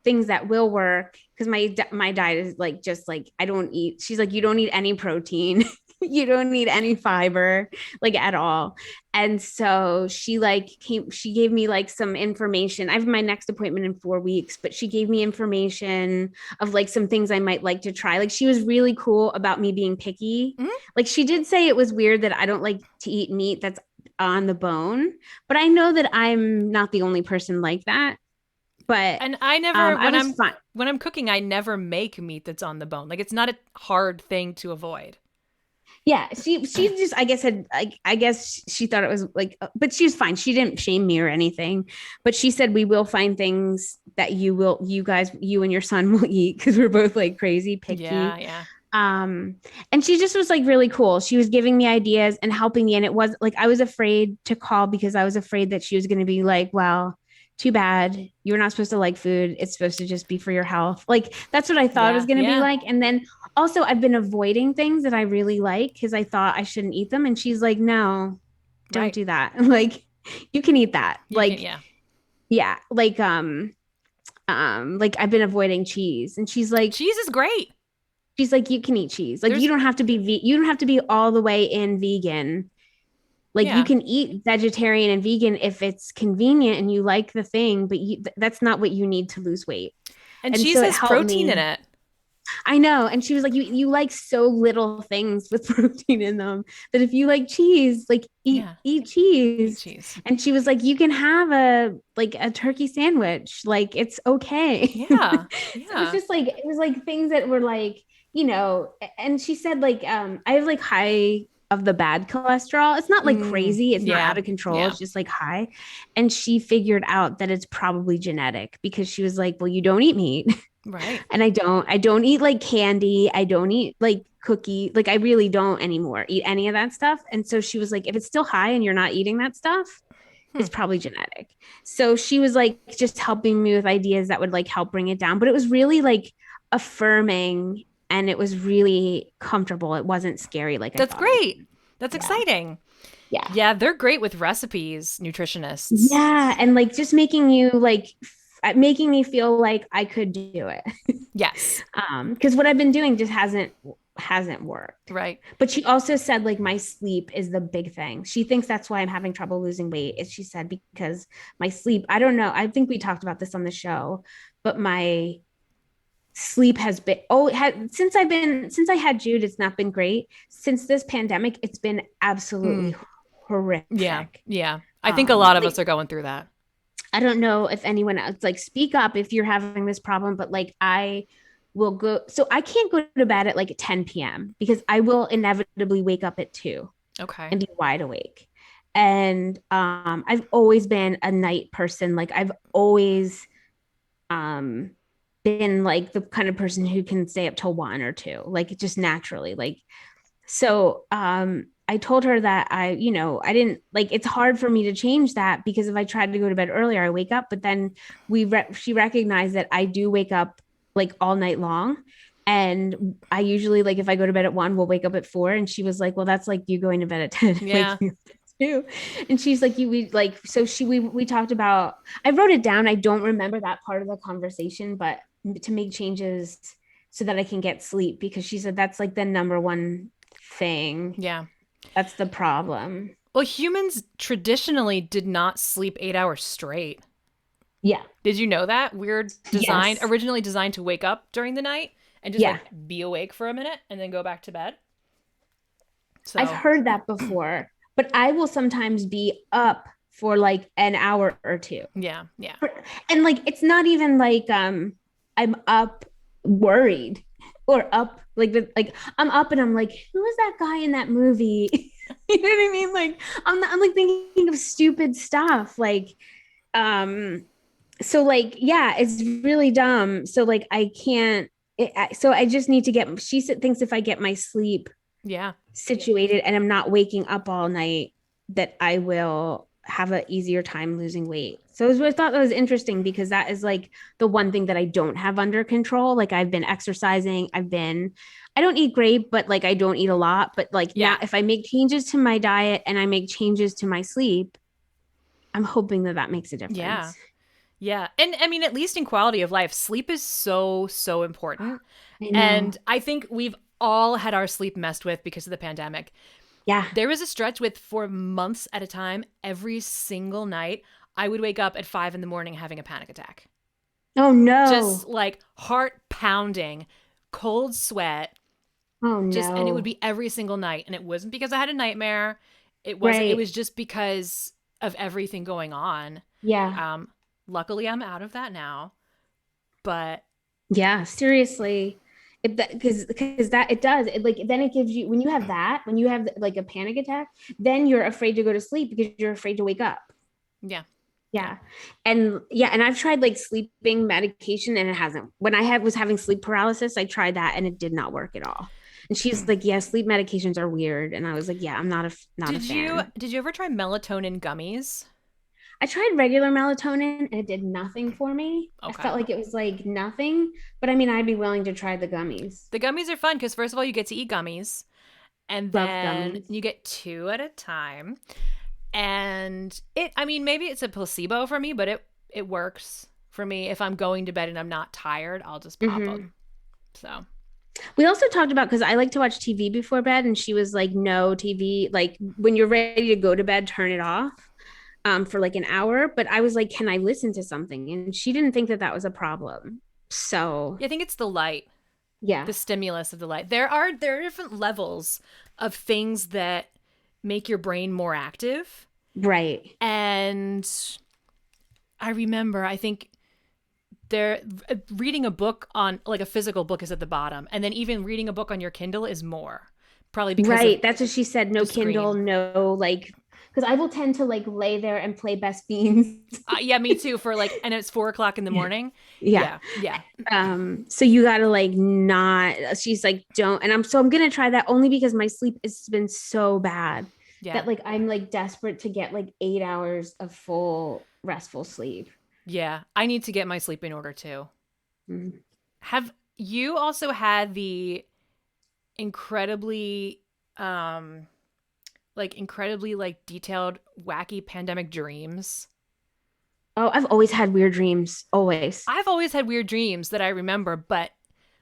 things that will work because my diet is like just like I don't eat. She's like, you don't need any protein. You don't need any fiber like at all. And so she gave me like some information. I have my next appointment in 4 weeks, but she gave me information of like some things I might like to try. Like she was really cool about me being picky. Mhm. Like she did say it was weird that I don't like to eat meat that's on the bone, but I know that I'm not the only person like that. But And I never I was fine. when I'm cooking, I never make meat that's on the bone. Like it's not a hard thing to avoid. Yeah, she just I guess had I guess she thought it was like, but she was fine. She didn't shame me or anything. But she said we will find things that you and your son will eat because we're both like crazy Yeah, picky. yeah. um and she just was like really cool. She was giving me ideas and helping me, and it was like I was afraid to call because I was afraid that she was going to be like, well, too bad, you're not supposed to like food, it's supposed to just be for your health. Like that's what I thought it was Yeah, going to be yeah. like. And then also I've been avoiding things that I really like because I thought I shouldn't eat them, and she's like, no, don't Right. do that. Like you can eat that. You can, Like yeah. yeah, like I've been avoiding cheese, and Cheese is great. she's like, you can eat cheese. Like you There's don't have to you don't have to be all the way in vegan. Like you yeah. can eat vegetarian and vegan if it's convenient and you like the thing, but that's not what you need to lose weight. And And cheese so it has helped protein in me. it. I know. And she was like, you like so little things with protein in them that if you like cheese, like Yeah. eat Eat cheese. cheese. And she was like, you can have a turkey sandwich. Like it's okay. Yeah. So it was Yeah. just like it was like things that were like, and she said like I have like high of the bad cholesterol. It's not like crazy, it's not Yeah. out of control, Yeah. it's just like high. And she figured out that it's probably genetic because she was like, well, you don't eat meat. Right. And I don't eat like candy, I don't eat like cookie, like I really don't anymore eat any of that stuff. And so she was like, if it's still high and you're not eating that stuff, Hmm. it's probably genetic. So she was like just helping me with ideas that would like help bring it down, but it was really like affirming, and it was really comfortable. It wasn't scary like I That's thought it was. great. That's Yeah. exciting. Yeah. Yeah, they're great with recipes, nutritionists. Yeah, and like just making you like making me feel like I could do it. Yes. Because what I've been doing just hasn't worked. Right. But she also said like my sleep is the big thing. She thinks that's why I'm having trouble losing weight. Is she said because my sleep, I don't know. I think we talked about this on the show, but my sleep has been since I had Jude, it's not been great. Since this pandemic, it's been Mm. absolutely Yeah. horrific. Yeah. I think a lot of Like us are going through that. I don't know if anyone else like speak up if you're having this problem, but like I will go. So I can't go to bed at like 10 p.m. because I will inevitably wake up at 2 Okay. and be wide awake. And I've always been a night person. Like I've always um been like the kind of person who can stay up till 1 or 2, like just naturally. Like so I told her that I didn't like it's hard for me to change that because if I tried to go to bed earlier, I wake up. But then she recognized that I do wake up like all night long. And I usually like if I go to bed at 1, we'll wake up at 4. And she was like, well, that's like you going to bed at 10, Yeah. waking up at 2. And she's like, we like so we talked about I wrote it down. I don't remember that part of the conversation, but to make changes so that I can get sleep because she said that's like the number one thing. Yeah. That's the problem. Well, humans traditionally did not sleep 8 hours straight. Yeah. Did you know that? We're designed, Yes. originally designed to wake up during the night and just Yeah. like be awake for a minute and then go back to bed. I've So, heard that before, but I will sometimes be up for like an hour or two. yeah. Yeah. And like it's not even like I'm up worried or up like I'm up and I'm like, who was that guy in that movie? You know what I mean? Like I'm like thinking of stupid stuff. Like um so like yeah, it's really dumb. So like I can't so I just need to get thinks if I get my sleep Yeah. situated and I'm not waking up all night that I will have an easier time losing weight. So I thought that was interesting because that is like the one thing that I don't have under control. Like I've been exercising, I don't eat great, but like I don't eat a lot. But like now, Yeah. if I make changes to my diet and I make changes to my sleep, I'm hoping that that makes a Yeah. difference. Yeah. And I mean, at least in quality of life, sleep is so, so important. I And know. I think we've all had our sleep messed with because of the pandemic. Yeah. There was a stretch with for months at a time, every single night, I would wake up at 5 in the morning having a panic attack. Oh Just no. like heart pounding, cold sweat, Oh and it would no. be every single night. And it wasn't because I had a nightmare. It Right. was just because of everything going on. Yeah. Um, Luckily I'm out of that now. But Yeah, seriously. If that because that it does it like then it gives you when you have like a panic attack, then you're afraid to go to sleep because you're afraid to wake up. yeah. Yeah. Yeah. And I've tried like sleeping medication and it hasn't. When was having sleep paralysis, I tried that and it did not work at all. And she's like, "Yeah, sleep medications are weird." And I was like, "Yeah, I'm not a fan." Did you ever try melatonin gummies? I tried regular melatonin and it did nothing for me. I Okay. felt like it was like nothing, but I mean, I'd be willing to try the gummies. The gummies are fun because first of all, you get to eat gummies, and Love then gummies. you get two at a time. And I mean, maybe it's a placebo for me, but it works for me. If I'm going to bed and I'm not tired, I'll just pop Hmm. them. So We also talked about because I like to watch TV before bed, and she was like, "No TV. Like when you're ready to go to bed, turn it off for like an hour." But I was like, "Can I listen to something?" And she didn't think that that was a problem. So yeah, I think it's the light, yeah, the stimulus of the light. There are different levels of things that make your brain more active. right, And I remember, I think there reading a book on like a physical book is at the bottom, and then even reading a book on your Kindle is more, probably because of right. That's what she said. No the Kindle, screen. no like because I will tend to like lay there and play Best Fiends. Yeah, me too. For like, and it's 4 o'clock in the Yeah. morning. Yeah. Yeah, yeah, So you gotta like not she's like don't and I'm gonna try that only because my sleep has been so bad yeah, that like I'm like desperate to get like 8 hours of full restful sleep. yeah. I need to get my sleep in order too. Mhm. Have you also had the incredibly, um, incredibly like detailed, wacky pandemic dreams? Oh, I've always had weird dreams. Always. I've always had weird dreams that I remember, but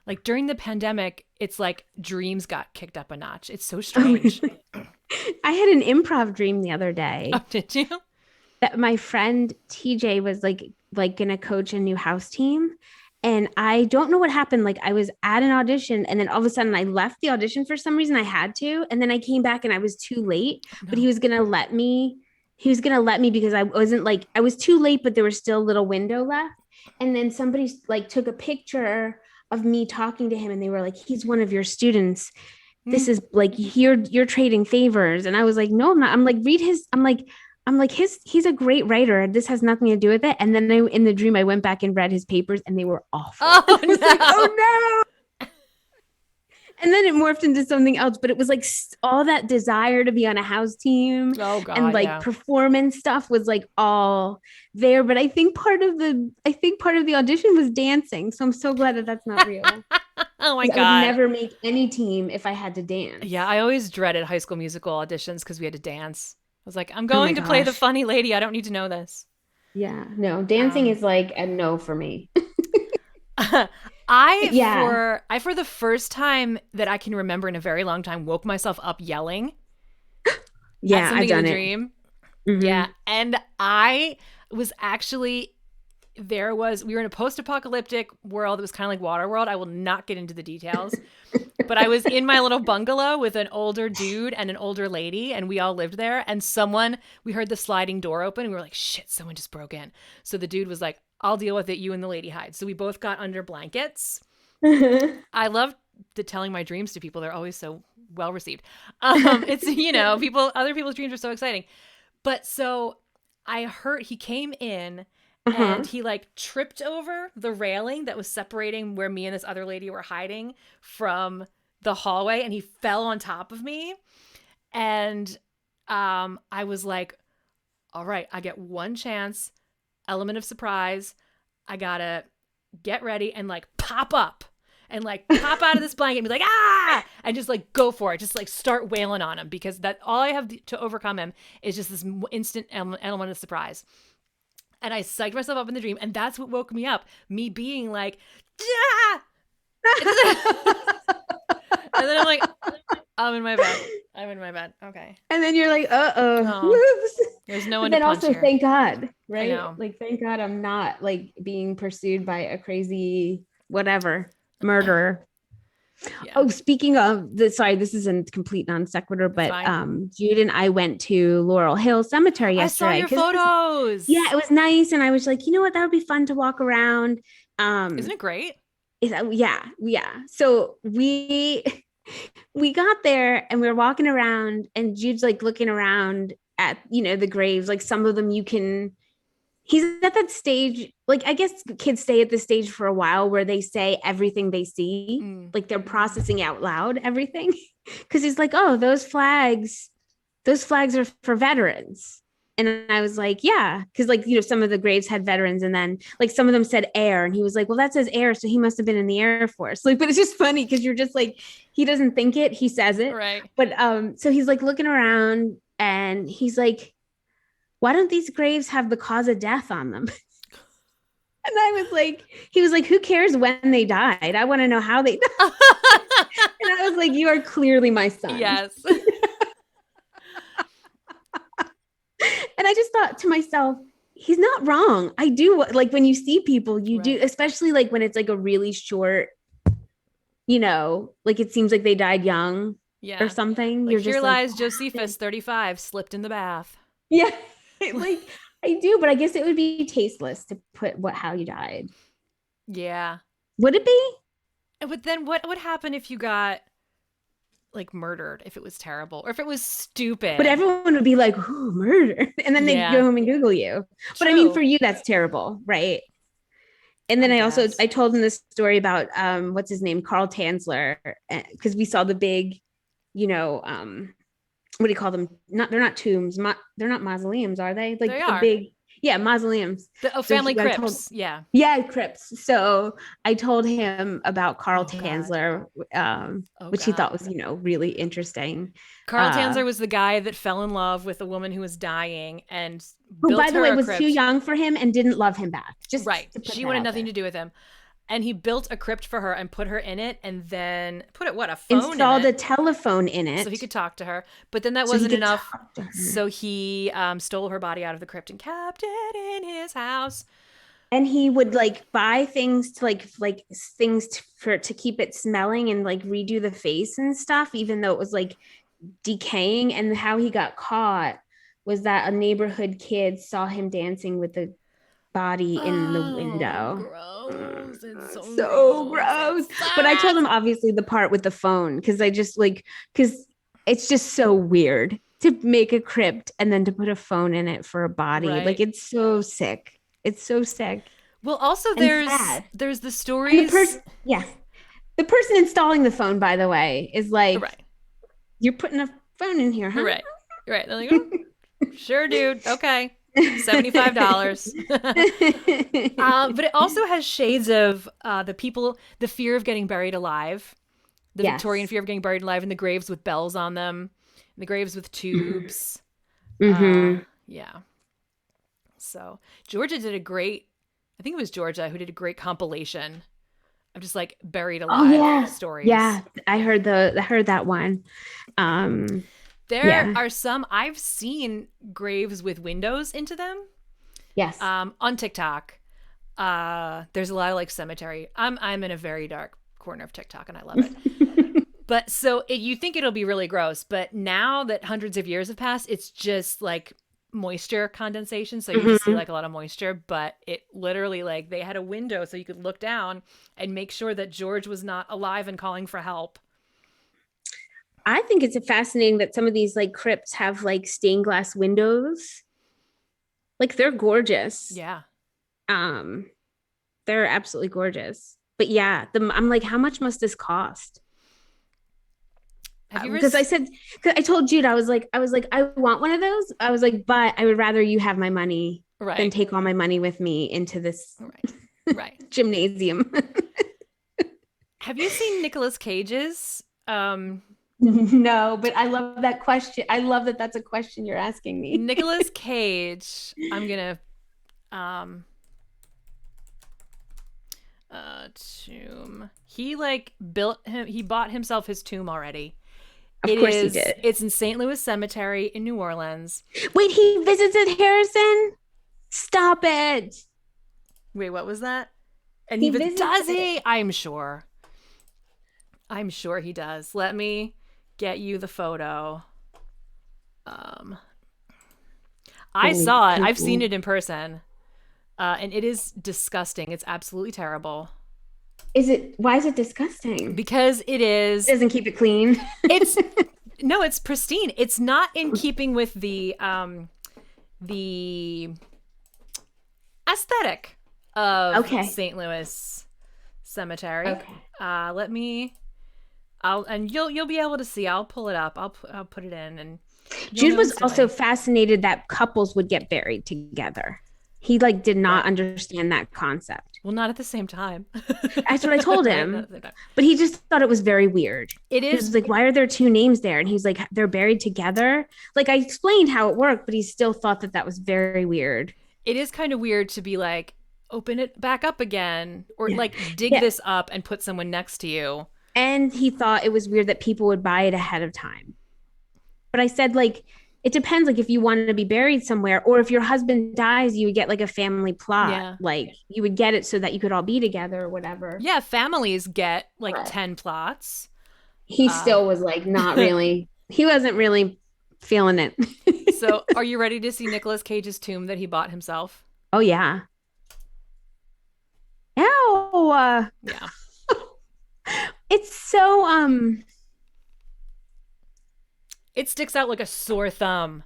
like during the pandemic, it's like dreams got kicked up a notch. It's so Oh, strange. I had an improv dream the other Oh, day did you? that my friend TJ was like gonna coach a new house team. And I don't know what happened. Like I was at an audition and then all of a sudden I left the audition for some reason I had to. And then I came back and I was too late, Oh, but no. he was gonna let me because I wasn't like I was too late, but there was still a little window left. And then somebody like took a picture of me talking to him and they were like, he's one of your students. This Mm. is like you're trading favors. And I was like, no, I'm not. I'm like, read his, I'm like he's a great writer. This has nothing to do with it. And then in the dream, I went back and read his papers and they were awful. Oh, I was like, oh no. no. And then it morphed into something else, but it was like all that desire to be on a house team Oh, and God. like Yeah. performance stuff was like all there. But I think part of the audition was dancing. So I'm so glad that that's not real Oh, my because I would God. never make any team if I had to Yeah, dance. I always dreaded High School Musical auditions because we had to dance. I was like, I'm Oh my going to play the gosh. funny lady. I don't need to know this. Yeah, no, dancing Um, is like a no for me. Yeah. I for the first time that I can remember in a very long time woke myself up yelling at Yeah, I've something in the done it. dream. Hmm. Yeah, and I was actually we were in a post-apocalyptic world. It was kind of like Waterworld. I will not get into the details, but I was in my little bungalow with an older dude and an older lady, and we all lived there. And we heard the sliding door open, and we were like, shit, someone just broke in. So the dude was like, I'll deal with it. You and the lady hide. So we both got under blankets. I love telling my dreams to people. They're always so well received. It's, other people's dreams are so exciting. But so I heard he came in and Uh-huh. he like tripped over the railing that was separating where me and this other lady were hiding from the hallway, and he fell on top of me. And I was like, all right, I get one chance, element of surprise. I gotta get ready and like pop up and like pop out of this blanket and be like, ah, and just like go for it. Just like start wailing on him because that all I have to overcome him is just this instant element of surprise. And I psyched myself up in the dream, and that's what woke me up. Me being like, ah! And then I'm like, I'm in my bed. I'm in my bed. Okay. And then you're like, uh-oh, Oh, whoops. there's no But one to then punch also, here. thank God, I right? know. Like, thank God I'm not like being pursued by a crazy whatever murderer. Yeah, Oh, speaking of the, sorry, this is a complete non sequitur, it's but fine. Jude and I went to Laurel Hill Cemetery I saw yesterday your because yeah, photos. it was nice, and I was like, you know what, that would be fun to walk around. Isn't Um, it great? yeah, yeah. So we got there and we were walking around, and Jude's like looking around at the graves. Like some of them you can. He's at that stage. Like I guess kids stay at this stage for a while where they say everything they see. Mm. Like they're processing out loud everything, because he's like, oh, those flags are for veterans. And I was like, yeah, because like some of the graves had veterans, and then like some of them said air, and he was like, well, that says air, so he must have been in the Air Force. Like, but it's just funny because you're just like, he doesn't think it, he says it. Right. But so he's like looking around, and he's like, why don't these graves have the cause of death on them? And I was like, he was like, who cares when they died? I want to know how they died. And I was like, you are clearly my son. Yes. And I just thought to myself, he's not wrong. I do like when you see people, you do, Right. especially like when it's like a really short, like it seems like they died young or Yeah. something. Like You're here just like, lies what Josephus, happened? 35, slipped in the bath. Yeah. Like I do, but I guess it would be tasteless to put how you died. Yeah. Would it be? But then what would happen if you got like murdered, if it was terrible or if it was But stupid? everyone would be like, "Ooh, murder," and then they'd Yeah. go home and Google you. But I mean, for True. you, that's terrible, right? And then I I guess. told him this story about what's his name, Carl Tanzler, because we saw the big, you know, what do you call them? Not they're not tombs, they're not mausoleums, are they? They Like the are. big, yeah, mausoleums. So Family I told, crypts. Yeah. yeah, crypts. So I told him about Carl Oh God. Tanzler, Oh which he God. thought was really interesting. Carl Uh, Tanzer was the guy that fell in love with a woman who was dying and who, by built the her way, a was too crypt. young for him and didn't love him back. Just Right. to put She that wanted out nothing there. to do with him. And he built a crypt for her and put her in it and then put a phone in Installed it a telephone in so he it could talk to her. But then that so he wasn't could enough. talk to her. So he stole her body out of the crypt and kept it in his house. And he would like buy things to things to keep it smelling and like redo the face and stuff, even though it was like decaying. And how he got caught was that a neighborhood kid saw him dancing with the body in the Oh, window. gross. It's so So gross. It gross. But I told sucks. him obviously the part with the phone, because I just like, because it's just so weird to make a crypt and then to put a phone in it for a body. Like Right. it's so sick. It's so sick Well, also and there's sad. the And the stories. person, yeah, the person installing the phone, by the way, is like, Right. you're putting a phone in here, huh? Right. Right. They're like, oh, sure, dude. Okay. $75. But it also has shades of the fear of getting buried alive, the Victorian Yes. fear of getting buried alive, and the graves with bells on them, and the graves with tubes. Mm-hmm. Yeah. So Georgia did a great, I think it was Georgia who did a great compilation of just like buried Oh alive yeah, stories. yeah. I heard that one. Um, There yeah. are some I've seen graves with windows into them Yes. on TikTok. There's a lot of like cemetery. I'm in a very dark corner of TikTok and I love it. But so you think it'll be really gross, but now that hundreds of years have passed, it's just like moisture condensation. So you just see Mhm. like a lot of moisture, but it literally like they had a window so you could look down and make sure that George was not alive and calling for help. I think it's fascinating that some of these like crypts have like stained glass windows. Like they're gorgeous. Yeah. Um, they're absolutely gorgeous. But yeah, I'm like, how much must this cost? Have you ever? Because I said, cause I told Jude, I want one of those. I was like, but I would rather you have my money than Right, take all my money with me into this right, right. gymnasium. Have you seen Nicolas Cage's? No, but I love that question. I love that that's a question you're asking me. Nicolas Cage. I'm gonna um tomb. He like built him. He bought himself his tomb already. Of course he did. It's in St. Louis Cemetery in New Orleans. Wait, he visited Harrison? Stop it. Wait, what was that? And He even does visited. he? I'm sure. I'm sure he does. Let me get you the photo. Um, I Holy saw it. I've seen poopoo. it in person, and it is disgusting. It's absolutely terrible Why is it disgusting? because it It is. doesn't keep it clean. It's no, it's pristine. It's not in keeping with the aesthetic of Okay. St. Louis Cemetery. Okay. Let me. I'll and you'll be able to see. I'll pull it up. I'll put it in, and you'll Jude know was also instantly. fascinated that couples would get buried together. He like did not Right. understand that concept. Well, not at the same time. That's what I told Right. Not at him. the same time. But he just thought it was very weird. It He is. was like, why are there two names there? And he's like, they're buried together. Like I explained how it worked, but he still thought that that was very weird. It is kind of weird to be like, open it back up again, or Yeah. like dig Yeah. this up and put someone next to you. And he thought it was weird that people would buy it ahead of time. But I said, like, it depends. Like, if you wanted to be buried somewhere, or if your husband dies, you would get like a family plot. Yeah. Like, you would get it so that you could all be together or whatever. Yeah. Families get like 10 plots. He Uh, still was like, not really, he wasn't really feeling it. so, are you ready to see Nicolas Cage's tomb that he bought himself? Oh, yeah. Ow. Yeah. It's so, It sticks out like a sore thumb.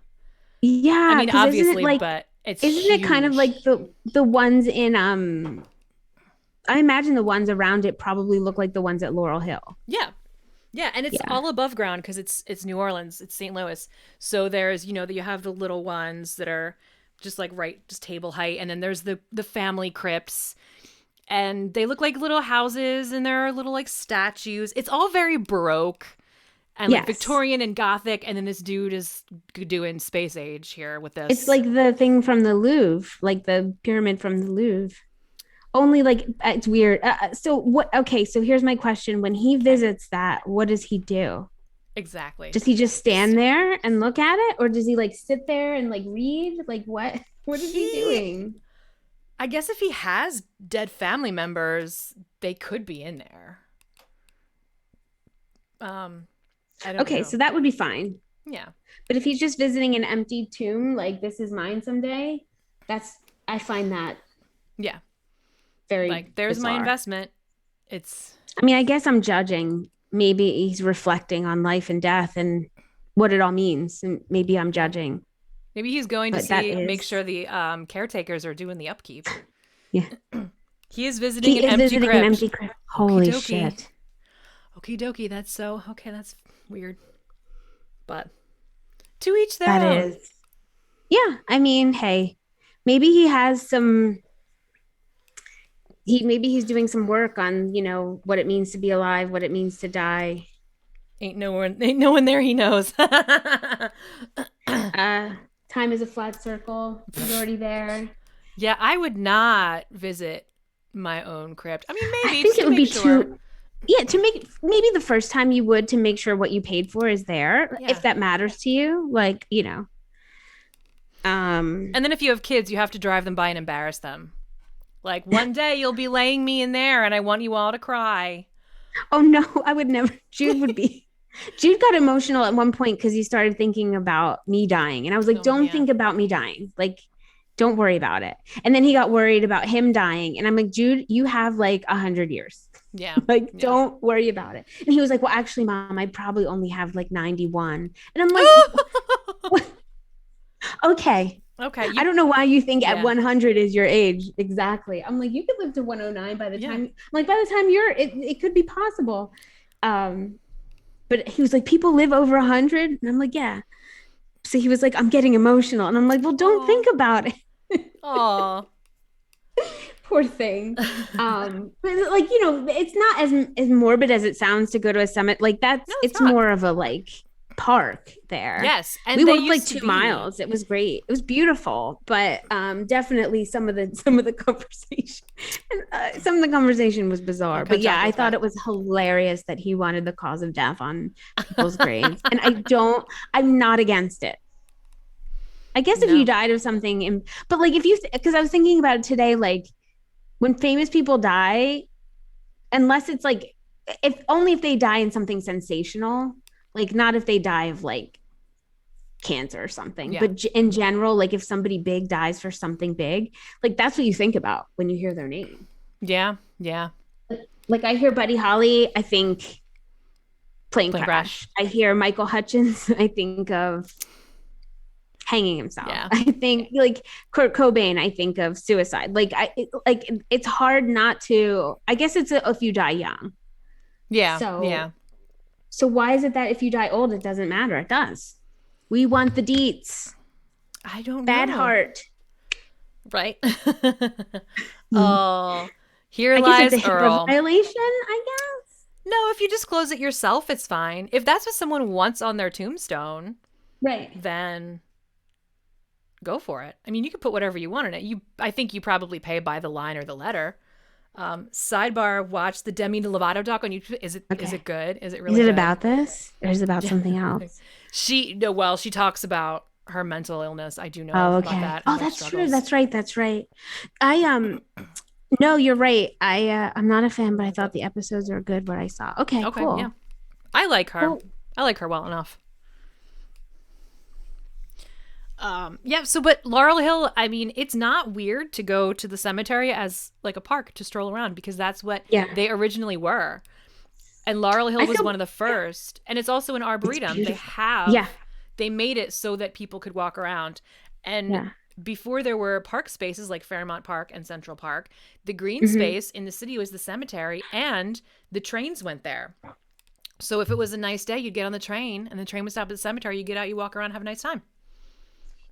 I yeah. mean, Cause obviously, but it's isn't it kind of huge. like the ones in, I imagine the ones around it probably look like the ones at Laurel Hill. Yeah. Yeah, and it's Yeah. all above ground because it's New Orleans, it's St. Louis. So there's you have the little ones that are just like right just table height, and then there's the family crypts, and they look like little houses, and there are little like statues. It's all very Baroque and like Yes. Victorian and Gothic, and then this dude is doing space age here with It's this. like the thing from the Louvre, like the pyramid from the Louvre. Only like it's weird. So what? Okay, so here's my question: when he Okay, visits that, what does he do? exactly. Does he just stand there and look at it, or does he like sit there and like read? Like what? What is he He, doing? I guess if he has dead family members, they could be in there. Um, I don't Okay, know. so that would be fine. Yeah. But if he's just visiting an empty tomb, like this is mine someday, that's I find that Yeah. very Like there's my bizarre. investment. It's I mean, I guess I'm judging. Maybe he's reflecting on life and death and what it all means, and maybe I'm yeah. judging. Maybe he's going to But that make is, sure the caretakers are doing the upkeep. yeah. He is visiting an He is empty visiting an crypt. empty crypt. Okie Holy dokie. shit. Okie dokie. That's so okay. That's weird. But to each their That own. is. Yeah. I mean, hey, maybe he has some, maybe he's doing some work on, what it means to be alive, what it means to die. Ain't no one there he knows. Uh, Time is a flat circle. He's already there. Yeah, I would not visit my own crypt. I mean, I maybe think just it to would make be sure. too, yeah, to make maybe the first time you would to make sure what you paid for is there, if Yeah. that matters to you. Like, um, And then if you have kids, you have to drive them by and embarrass them. Like one day you'll be laying me in there and I want you all to cry. oh no, I would never. Jude got emotional at one point because he started thinking about me dying. And I was like, Oh, don't yeah. think about me dying. Like, don't worry about it. And then he got worried about him dying. And I'm like, Jude, you have like 100 years. Yeah. Like, Yeah. don't worry about it. And he was like, well, actually, mom, I probably only have like 91. And I'm like, okay. Okay. I don't know why you think at Yeah. 100 is your age. Exactly. I'm like, you could live to 109 by the Yeah. time, I'm like, by the time it could be possible. Um, But he was like, people live over 100, and I'm like, yeah. So he was like, I'm getting emotional, and I'm like, well, don't Oh, think about it. oh. Poor thing. But like, it's not as morbid as it sounds to go to a summit. Like No, it's it's not. more of a like park there. Yes, We and they walked like used to two be. miles. It was great. It was beautiful, but definitely some of the conversation and some of the conversation was bizarre. But yeah, I Contactless thought back. it was hilarious that he wanted the cause of death on people's graves, and I'm not against it. I guess if you No. died of something, but like if you, because I was thinking about it today, like when famous people die, unless it's like, if only if they die in something sensational, like not if they die of like cancer or something, Yeah. but in general, like if somebody big dies for something big, like that's what you think about when you hear their name. Yeah. Yeah. Like I hear Buddy Holly, I think plane Plane crash. crash. I hear Michael Hutchins, I think of hanging himself. Yeah. I think like Kurt Cobain, I think of suicide. It's hard not to. I guess it's if you die young. Yeah. So Yeah. so why is it that if you die old it doesn't matter? It does. We want the deets. I don't Bad know. heart. Right? Hmm. Oh, here I guess it's a lies HIPAA Earl. violation, I guess. No, if you disclose it yourself, it's fine. If that's what someone wants on their tombstone, Right. then go for it. I mean, you can put whatever you want in it. I think you probably pay by the line or the letter. Sidebar: watch the Demi Lovato doc on YouTube. Is Okay. it good? Is it Is really it good? about this or is it about something else? She no, well, she talks about her mental illness. I do know Oh, about okay. that and Oh, their that's true. struggles. That's right. That's right. I No, you're right. I'm not a fan, but I thought the episodes were good what I saw. Okay, Okay, yeah, cool. I like her. Cool. I like her well enough. Yeah. So, but Laurel Hill, I mean, it's not weird to go to the cemetery as like a park to stroll around because that's what Yeah. they originally were. And Laurel Hill I was feel one of the yeah, first, and it's also an it's arboretum. beautiful. Yeah. They made it so that people could walk around. And Yeah. before there were park spaces like Fairmount Park and Central Park, the green Hmm. space in the city was the cemetery, and the trains went there. So if it was a nice day, you'd get on the train, and the train would stop at the cemetery. You get out, you walk around, have a nice time.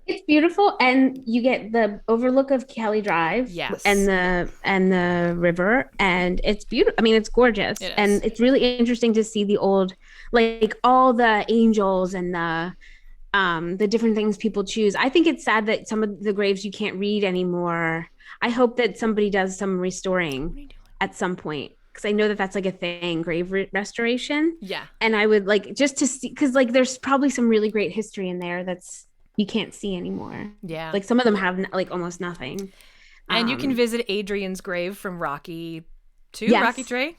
It's beautiful, and you get the overlook of Kelly Drive and Yes, the river, and it's beautiful. I mean, it's gorgeous, it and is. it's really interesting to see the old, like all the angels and the different things people choose. I think it's sad that some of the graves you can't read anymore. I hope that somebody does some What restoring are you doing? at some point because I know that that's like a thing, restoration. Yeah, And I would like just to see because like there's probably some really great history in there that's you can't see anymore. yeah. Like some of them have like almost nothing. And you can Um, visit Adrian's grave from Rocky 2, Rocky yes, 3.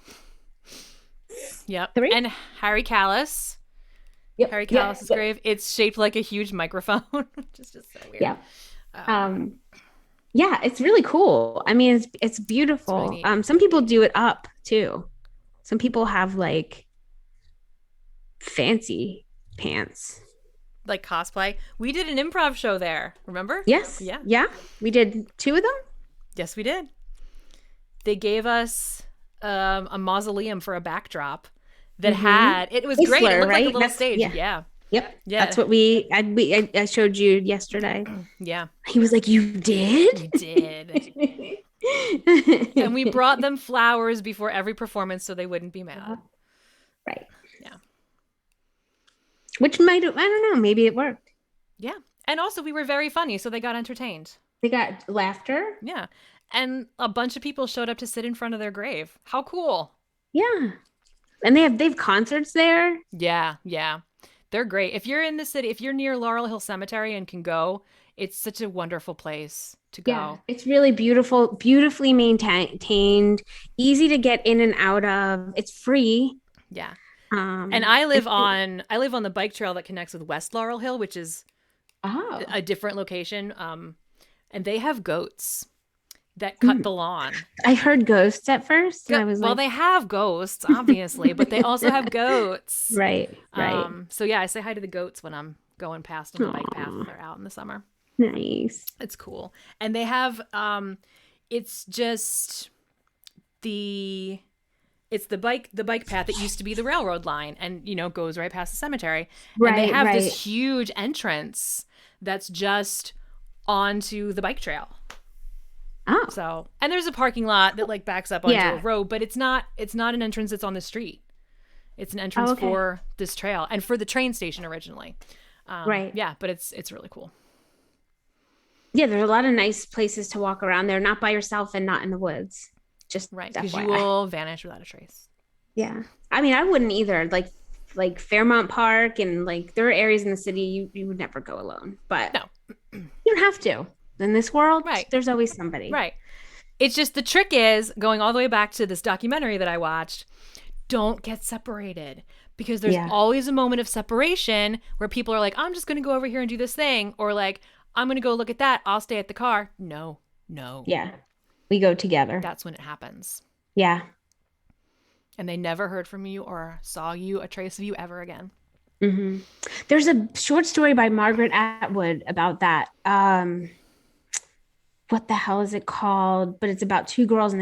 Yep. three. And Harry Callis. Yep. Harry Yeah. Callis's Yeah. grave. It's shaped like a huge microphone, which is just so weird. Yeah. Um, Um, yeah, it's really cool. I mean, it's it's really beautiful. neat. Some people do it up too. Some people have like fancy pants. Like cosplay. We did an improv show there. Remember? Yes. Yeah. Yeah. We did two of them. Yes, we did. They gave us a mausoleum for a backdrop that Mm-hmm. had. It was great. It Whistler, looked like a right? little That's stage. yeah. Yeah. Yep. Yeah. That's what I showed you yesterday. Yeah. He was like, "You did?" We did. And we brought them flowers before every performance so they wouldn't be mad. Right. Yeah. Which might, I don't know, maybe it worked. Yeah. And also, we were very funny, so they got entertained. They got laughter. Yeah. And a bunch of people showed up to sit in front of their grave. How cool. Yeah. And they've concerts there. Yeah. Yeah. They're great. If you're in the city, if you're near Laurel Hill Cemetery and can go, it's such a wonderful place to Yeah. go. It's really beautiful, beautifully maintained, easy to get in and out of. It's free. Yeah. Um, And I live on the bike trail that connects with West Laurel Hill, which is oh, a different location. And they have goats that cut the lawn. I heard ghosts at first, and I was Well, like, they have ghosts, obviously, but they also have goats. right, right. So yeah, I say hi to the goats when I'm going past on the bike path Aw, if they're out in the summer. nice. It's cool. And they have it's just the It's the bike path that used to be the railroad line, and goes right past the cemetery. And they Right, have right. this huge entrance that's just onto the bike trail. Oh, So, and there's a parking lot that like backs up onto a yeah. road, but it's not an entrance that's on the street. It's an Oh, entrance okay. for this trail and for the train station originally. Right. Yeah, but it's really cool. Yeah, there's a lot of nice places to walk around there, not by yourself and not in the woods. Just Right, because you FYI. will vanish without a trace. Yeah. I mean, I wouldn't either. Like Fairmount Park and like there are areas in the city you would never go alone. But No, you don't have to. In this world, right, there's always somebody. right. It's just the trick is going all the way back to this documentary that I watched. Don't get separated because there's Yeah. always a moment of separation where people are like, I'm just going to go over here and do this thing. Or like, I'm going to go look at that. I'll stay at the car. No, no. Yeah. We go together. That's when it happens. Yeah. And they never heard from you or saw you, a trace of you ever again. Hmm. There's a short story by Margaret Atwood about that. What the hell is it called? But it's about two girls and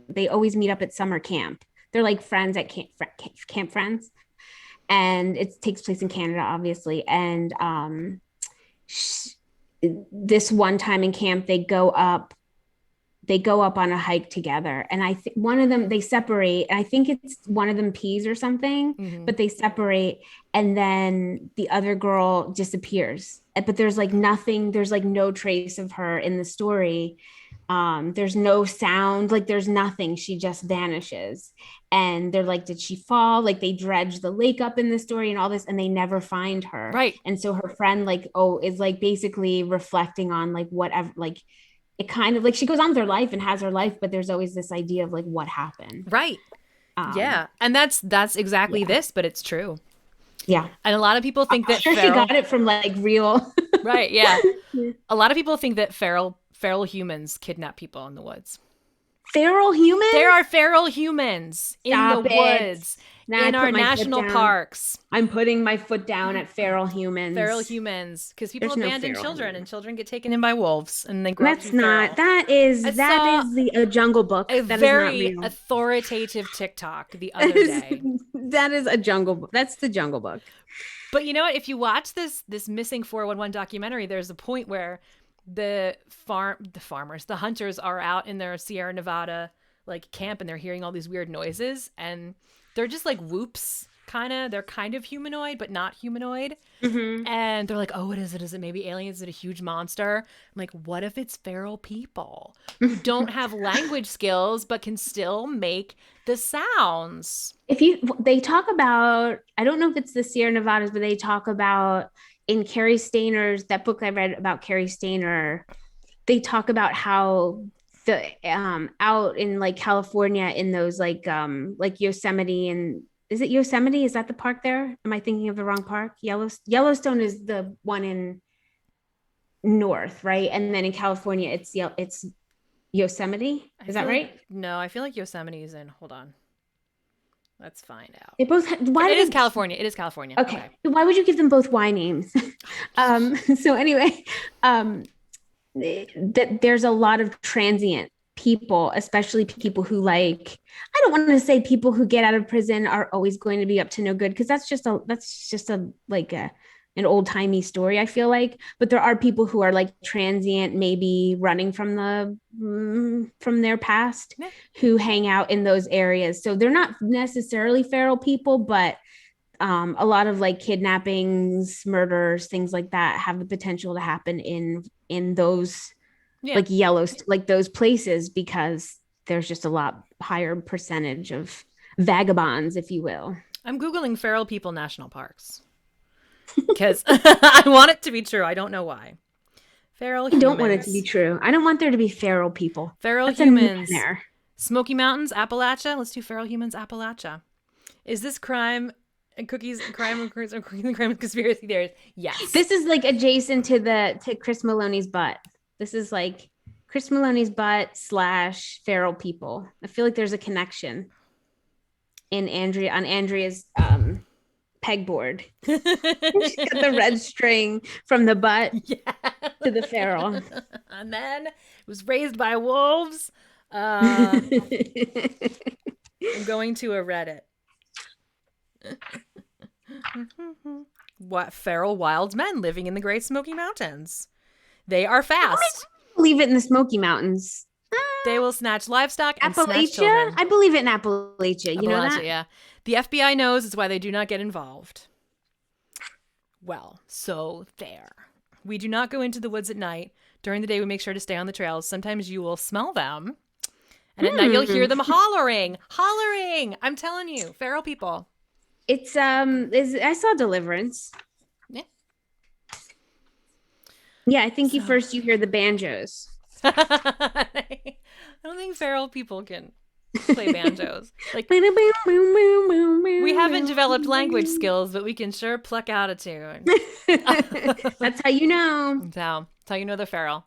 they always meet up at summer camp. They're like friends at camp friends. And it takes place in Canada, obviously. And this one time in camp, they go up on a hike together, and I think one of them they separate, and I think it's one of them pees or something, Mm-hmm. but they separate, and then the other girl disappears, but there's like nothing, there's like no trace of her in the story. There's no sound, like there's nothing, she just vanishes, and they're like, did she fall? Like they dredge the lake up in the story and all this, and they never find her. Right, And so her friend like, oh, is like basically reflecting on like whatever, like it kind of like she goes on with her life and has her life, but there's always this idea of like what happened. right. Um, Yeah. And that's exactly yeah, this, but it's true. yeah. And a lot of people think I'm that sure she got feral, it from like real. right? Yeah. A lot of people think that feral humans kidnap people in the woods. Feral There humans? are feral humans in the Stop it. woods, Now I in our put my foot national down. parks. I'm putting my foot down at feral Feral humans. humans, because people There's no abandon feral children humans. and children get taken in by wolves and they grow up to That's be not. feral. That I is that saw is the Jungle Book. a That is not very real. authoritative TikTok the That other is day. that is a Jungle Book. That's the Jungle Book. But you know what? If you watch this missing 411 documentary, there's a point where the hunters are out in their Sierra Nevada like camp and they're hearing all these weird noises and they're just like whoops kind of. They're kind of humanoid but not humanoid. Mm-hmm. And they're like, oh, what is it? Is it maybe aliens? Is it a huge monster? I'm like, what if it's feral people who don't have language skills but can still make the sounds? If you they talk about, I don't know if it's the Sierra Nevadas, but they talk about in Carrie Stainer's that book I read about Carrie Stainer, they talk about how the out in like California in those like Yosemite, and is it Yosemite? Is that the park there? Am I thinking of the wrong park? Yellowstone is the one in north, right? And then in California it's Yosemite. I Is that feel like, right? no, I feel like Yosemite is in. Hold on. Let's find out. They both why It do is they California. It is California. okay. Okay. Why would you give them both Y names? So anyway, um, that there's a lot of transient people, especially people who like, I don't want to say people who get out of prison are always going to be up to no good because that's just a like a an old timey story, I feel like. But there are people who are like transient, maybe running from from their past, Yeah. who hang out in those areas. So they're not necessarily feral people, but a lot of like kidnappings, murders, things like that have the potential to happen in those Yeah. like like those places because there's just a lot higher percentage of vagabonds, if you will. I'm Googling feral people national parks because I want it to be true. I don't know why. Feral I don't want it to be humans. true. I don't want there to be feral people. Feral That's a humans. nightmare. Smoky Mountains, Appalachia. Let's do feral humans, Appalachia. Is this crime and cookies and crime and cookies and crime and conspiracy theories? Yes. This is like adjacent to Chris Maloney's butt. This is like Chris Maloney's butt / feral people. I feel like there's a connection in Andrea's pegboard. She's got the red string from the butt Yeah. to the feral. And then it was raised by wolves. Uh, I'm going to a Reddit. What feral wild men living in the Great Smoky Mountains? They are I don't fast. believe it in the Smoky Mountains. They will snatch livestock and snatch Appalachia? children. I believe it in Appalachia. You know Appalachia, that? yeah. The FBI knows it's why they do not get involved. Well, so there. We do not go into the woods at night. During the day, we make sure to stay on the trails. Sometimes you will smell them. And at night, you'll hear them hollering. Hollering! I'm telling you, feral people. It's I saw Deliverance. Yeah. Yeah, I think you hear the banjos. I don't think feral people can play banjos. Like, We we haven't developed language skills, but we can sure pluck out a tune. That's how you know. So, that's how you know they're feral.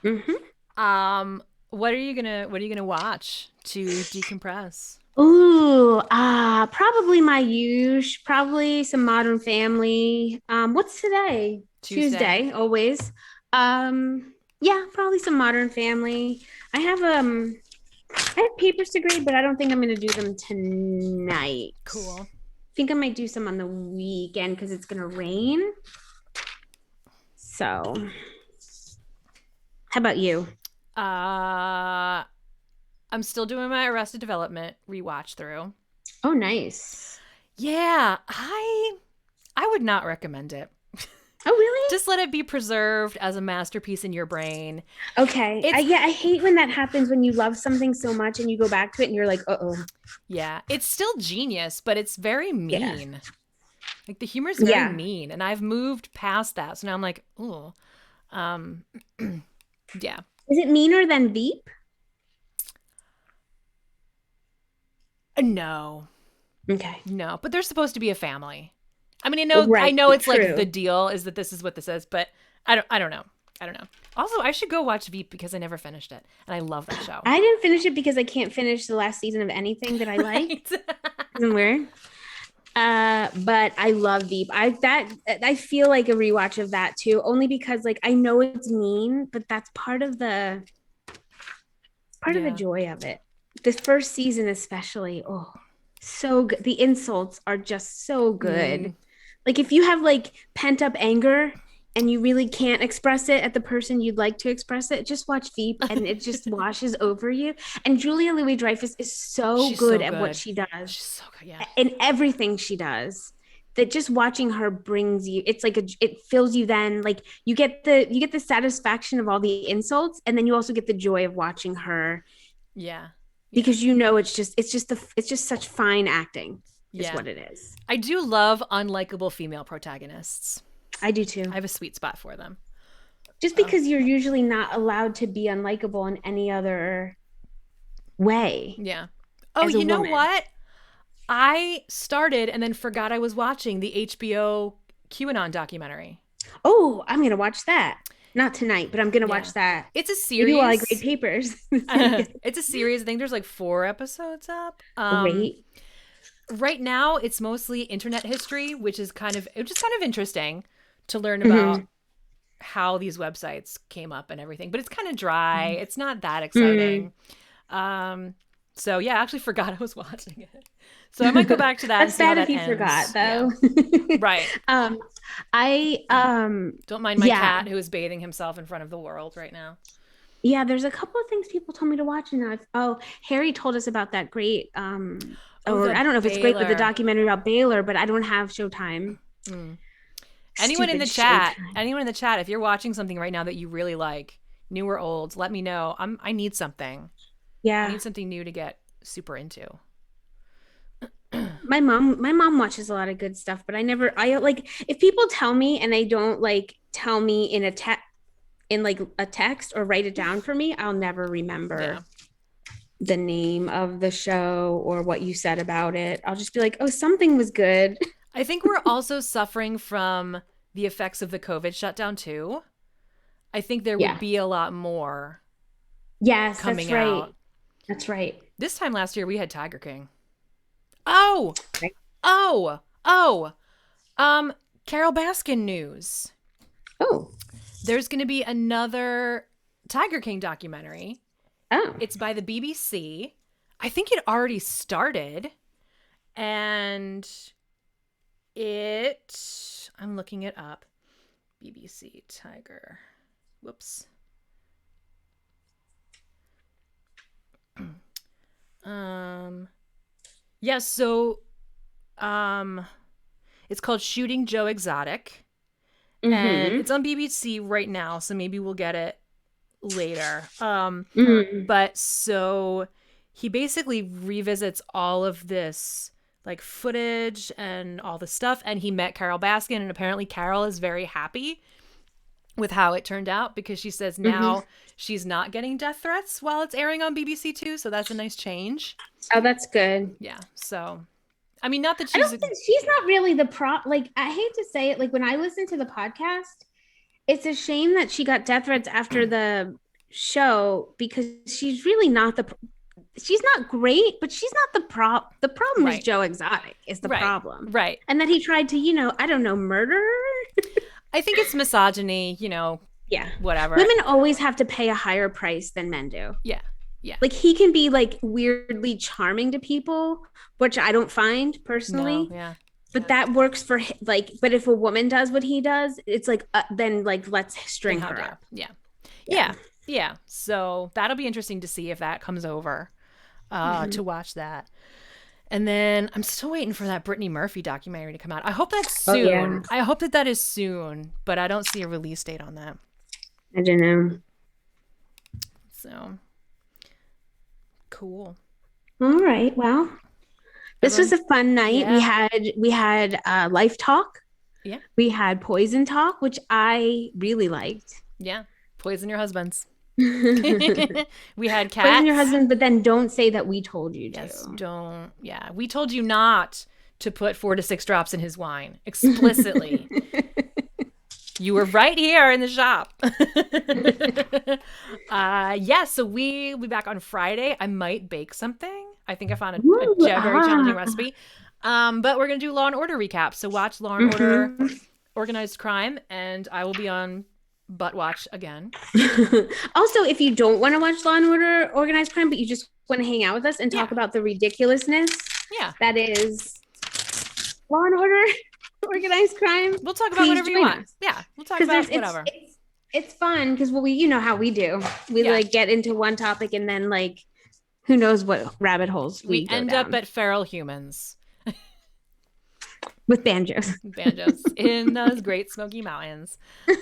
Mm-hmm. What are you gonna watch to decompress? Ooh, probably my use, probably some Modern Family. What's today? Tuesday. Tuesday, always. Yeah, probably some Modern Family. I have papers to grade, but I don't think I'm gonna do them tonight. Cool. I think I might do some on the weekend because it's gonna rain. So, how about you? I'm still doing my Arrested Development rewatch through. Oh, nice. Yeah, I would not recommend it. Oh, really? Just let it be preserved as a masterpiece in your brain. Okay. I hate when that happens when you love something so much and you go back to it and you're like, uh-oh. Yeah, it's still genius, but it's very mean. Yeah. Like the humor is very mean, and I've moved past that. So now I'm like, oh, yeah. Is it meaner than Veep? No, Okay. no, but they're supposed to be a family. I mean, I Right. know it's True. like the deal is that this is what this is, but I don't know. I don't know. Also, I should go watch Veep because I never finished it, and I love that show. I didn't finish it because I can't finish the last season of anything that I like. Isn't weird. But I love Veep. I feel like a rewatch of that too, only because like I know it's mean, but that's part of the joy of it. The first season especially, oh, so good. The insults are just so good. Like if you have like pent up anger and you really can't express it at the person you'd like to express it, just watch Veep and it just washes over you. And Julia Louis-Dreyfus is so good at what she does. She's so good, yeah. In everything she does. That just watching her brings you, it's like it fills you then like you get the satisfaction of all the insults and then you also get the joy of watching her. Yeah. Because you know it's just such fine acting is what it is. I do love unlikable female protagonists. I do too. I have a sweet spot for them. Just because you're usually not allowed to be unlikable in any other way. Yeah. Oh, you know what? I started and then forgot I was watching the HBO QAnon documentary. Oh, I'm going to watch that. Not tonight, but I'm going to watch that. It's a series. Maybe while I grade papers. It's a series. I think there's like 4 episodes up. Great. Right now, it's mostly internet history, which is kind of interesting to learn about how these websites came up and everything. But it's kind of dry. It's not that exciting. So yeah, I actually forgot I was watching it. So I might go back to that. That's bad if you forgot, though. Yeah. Right. I don't mind my cat who is bathing himself in front of the world right now. Yeah, there's a couple of things people told me to watch, and Harry told us about that great I don't know if it's great, but the documentary about Baylor, but I don't have Showtime. Anyone in the chat, if you're watching something right now that you really like, new or old, let me know. I need something. Yeah, I need something new to get super into. My mom watches a lot of good stuff, but I like if people tell me and they don't like tell me in a text or write it down for me, I'll never remember the name of the show or what you said about it. I'll just be like, oh, something was good. I think we're also suffering from the effects of the COVID shutdown too. I think there would be a lot more. Yes, coming that's right. out. That's right. This time last year we had Tiger King. Carol Baskin news. Oh. There's going to be another Tiger King documentary. Oh. It's by the BBC. I think it already started, and I'm looking it up. BBC Tiger. Whoops. Yeah, so it's called Shooting Joe Exotic, and Mm-hmm. it's on BBC right now, so maybe we'll get it later. Mm. But so he basically revisits all of this like footage and all the stuff, and he met Carol Baskin, and apparently Carol is very happy with how it turned out because she says Mm-hmm. now she's not getting death threats while it's airing on BBC Two, so that's a nice change. Oh, that's good. Yeah. So I mean, not that I she's don't think she's not really the like I hate to say it, like when I listen to the podcast, it's a shame that she got death threats after the show because she's really not she's not great, but she's not the problem is right, Joe Exotic is the right, problem. right. And that he tried to, I don't know, murder her. I think it's misogyny, Yeah. whatever. Women always have to pay a higher price than men do. Yeah, yeah. Like he can be like weirdly charming to people, which I don't find No, personally. yeah. But that works for like, but if a woman does what he does, it's like, then like, let's Then string how her dare? up. Yeah, Yeah. yeah, yeah. So that'll be interesting to see if that comes over. Mm-hmm. To watch that. And then I'm still waiting for that Brittany Murphy documentary to come out. I hope that's Oh, soon. yeah. I hope that is soon, but I don't see a release date on that. I don't know. So cool. All right. Well, this was Everyone, a fun night. We yeah, had life talk. yeah, We had poison talk, which I really liked. yeah. Poison your husbands. Poison We had your cats. husband, but then don't say that we told you Yes, to. don't. Yeah, we told you not to put 4 to 6 drops in his wine explicitly. You were right here in the shop. Yeah, so we'll be back on Friday. I might bake something. I think I found a Woo, very challenging ah. recipe. But we're going to do Law and Order recap. So watch Law and Order Mhm. Organized Crime, and I will be on Butt Watch again. Also, if you don't want to watch Law and Order Organized Crime, but you just want to hang out with us and Yeah, talk about the ridiculousness yeah. that is Law and Order Organized Crime, We'll talk about please whatever you join want. us. Yeah, we'll talk Because about whatever. it's fun because we how we do. We Yeah. like get into one topic and then like who knows what rabbit holes We we go end up down at feral humans. with banjos. Banjos in those great Smoky Mountains.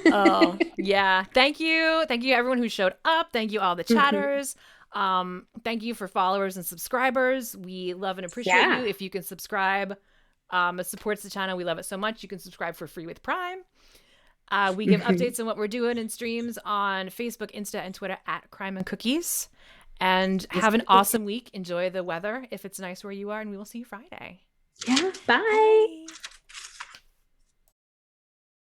Oh, yeah. Thank you. Thank you everyone who showed up. Thank you all the chatters. Thank you for followers and subscribers. We love and appreciate Yeah. you. If you can subscribe, it supports the channel. We love it so much. You can subscribe for free with Prime. We give updates on what we're doing in streams on Facebook, Insta, and Twitter at Crime and Cookies. And have an awesome week. Enjoy the weather if it's nice where you are, and we will see you Friday. Yeah. Bye. Bye.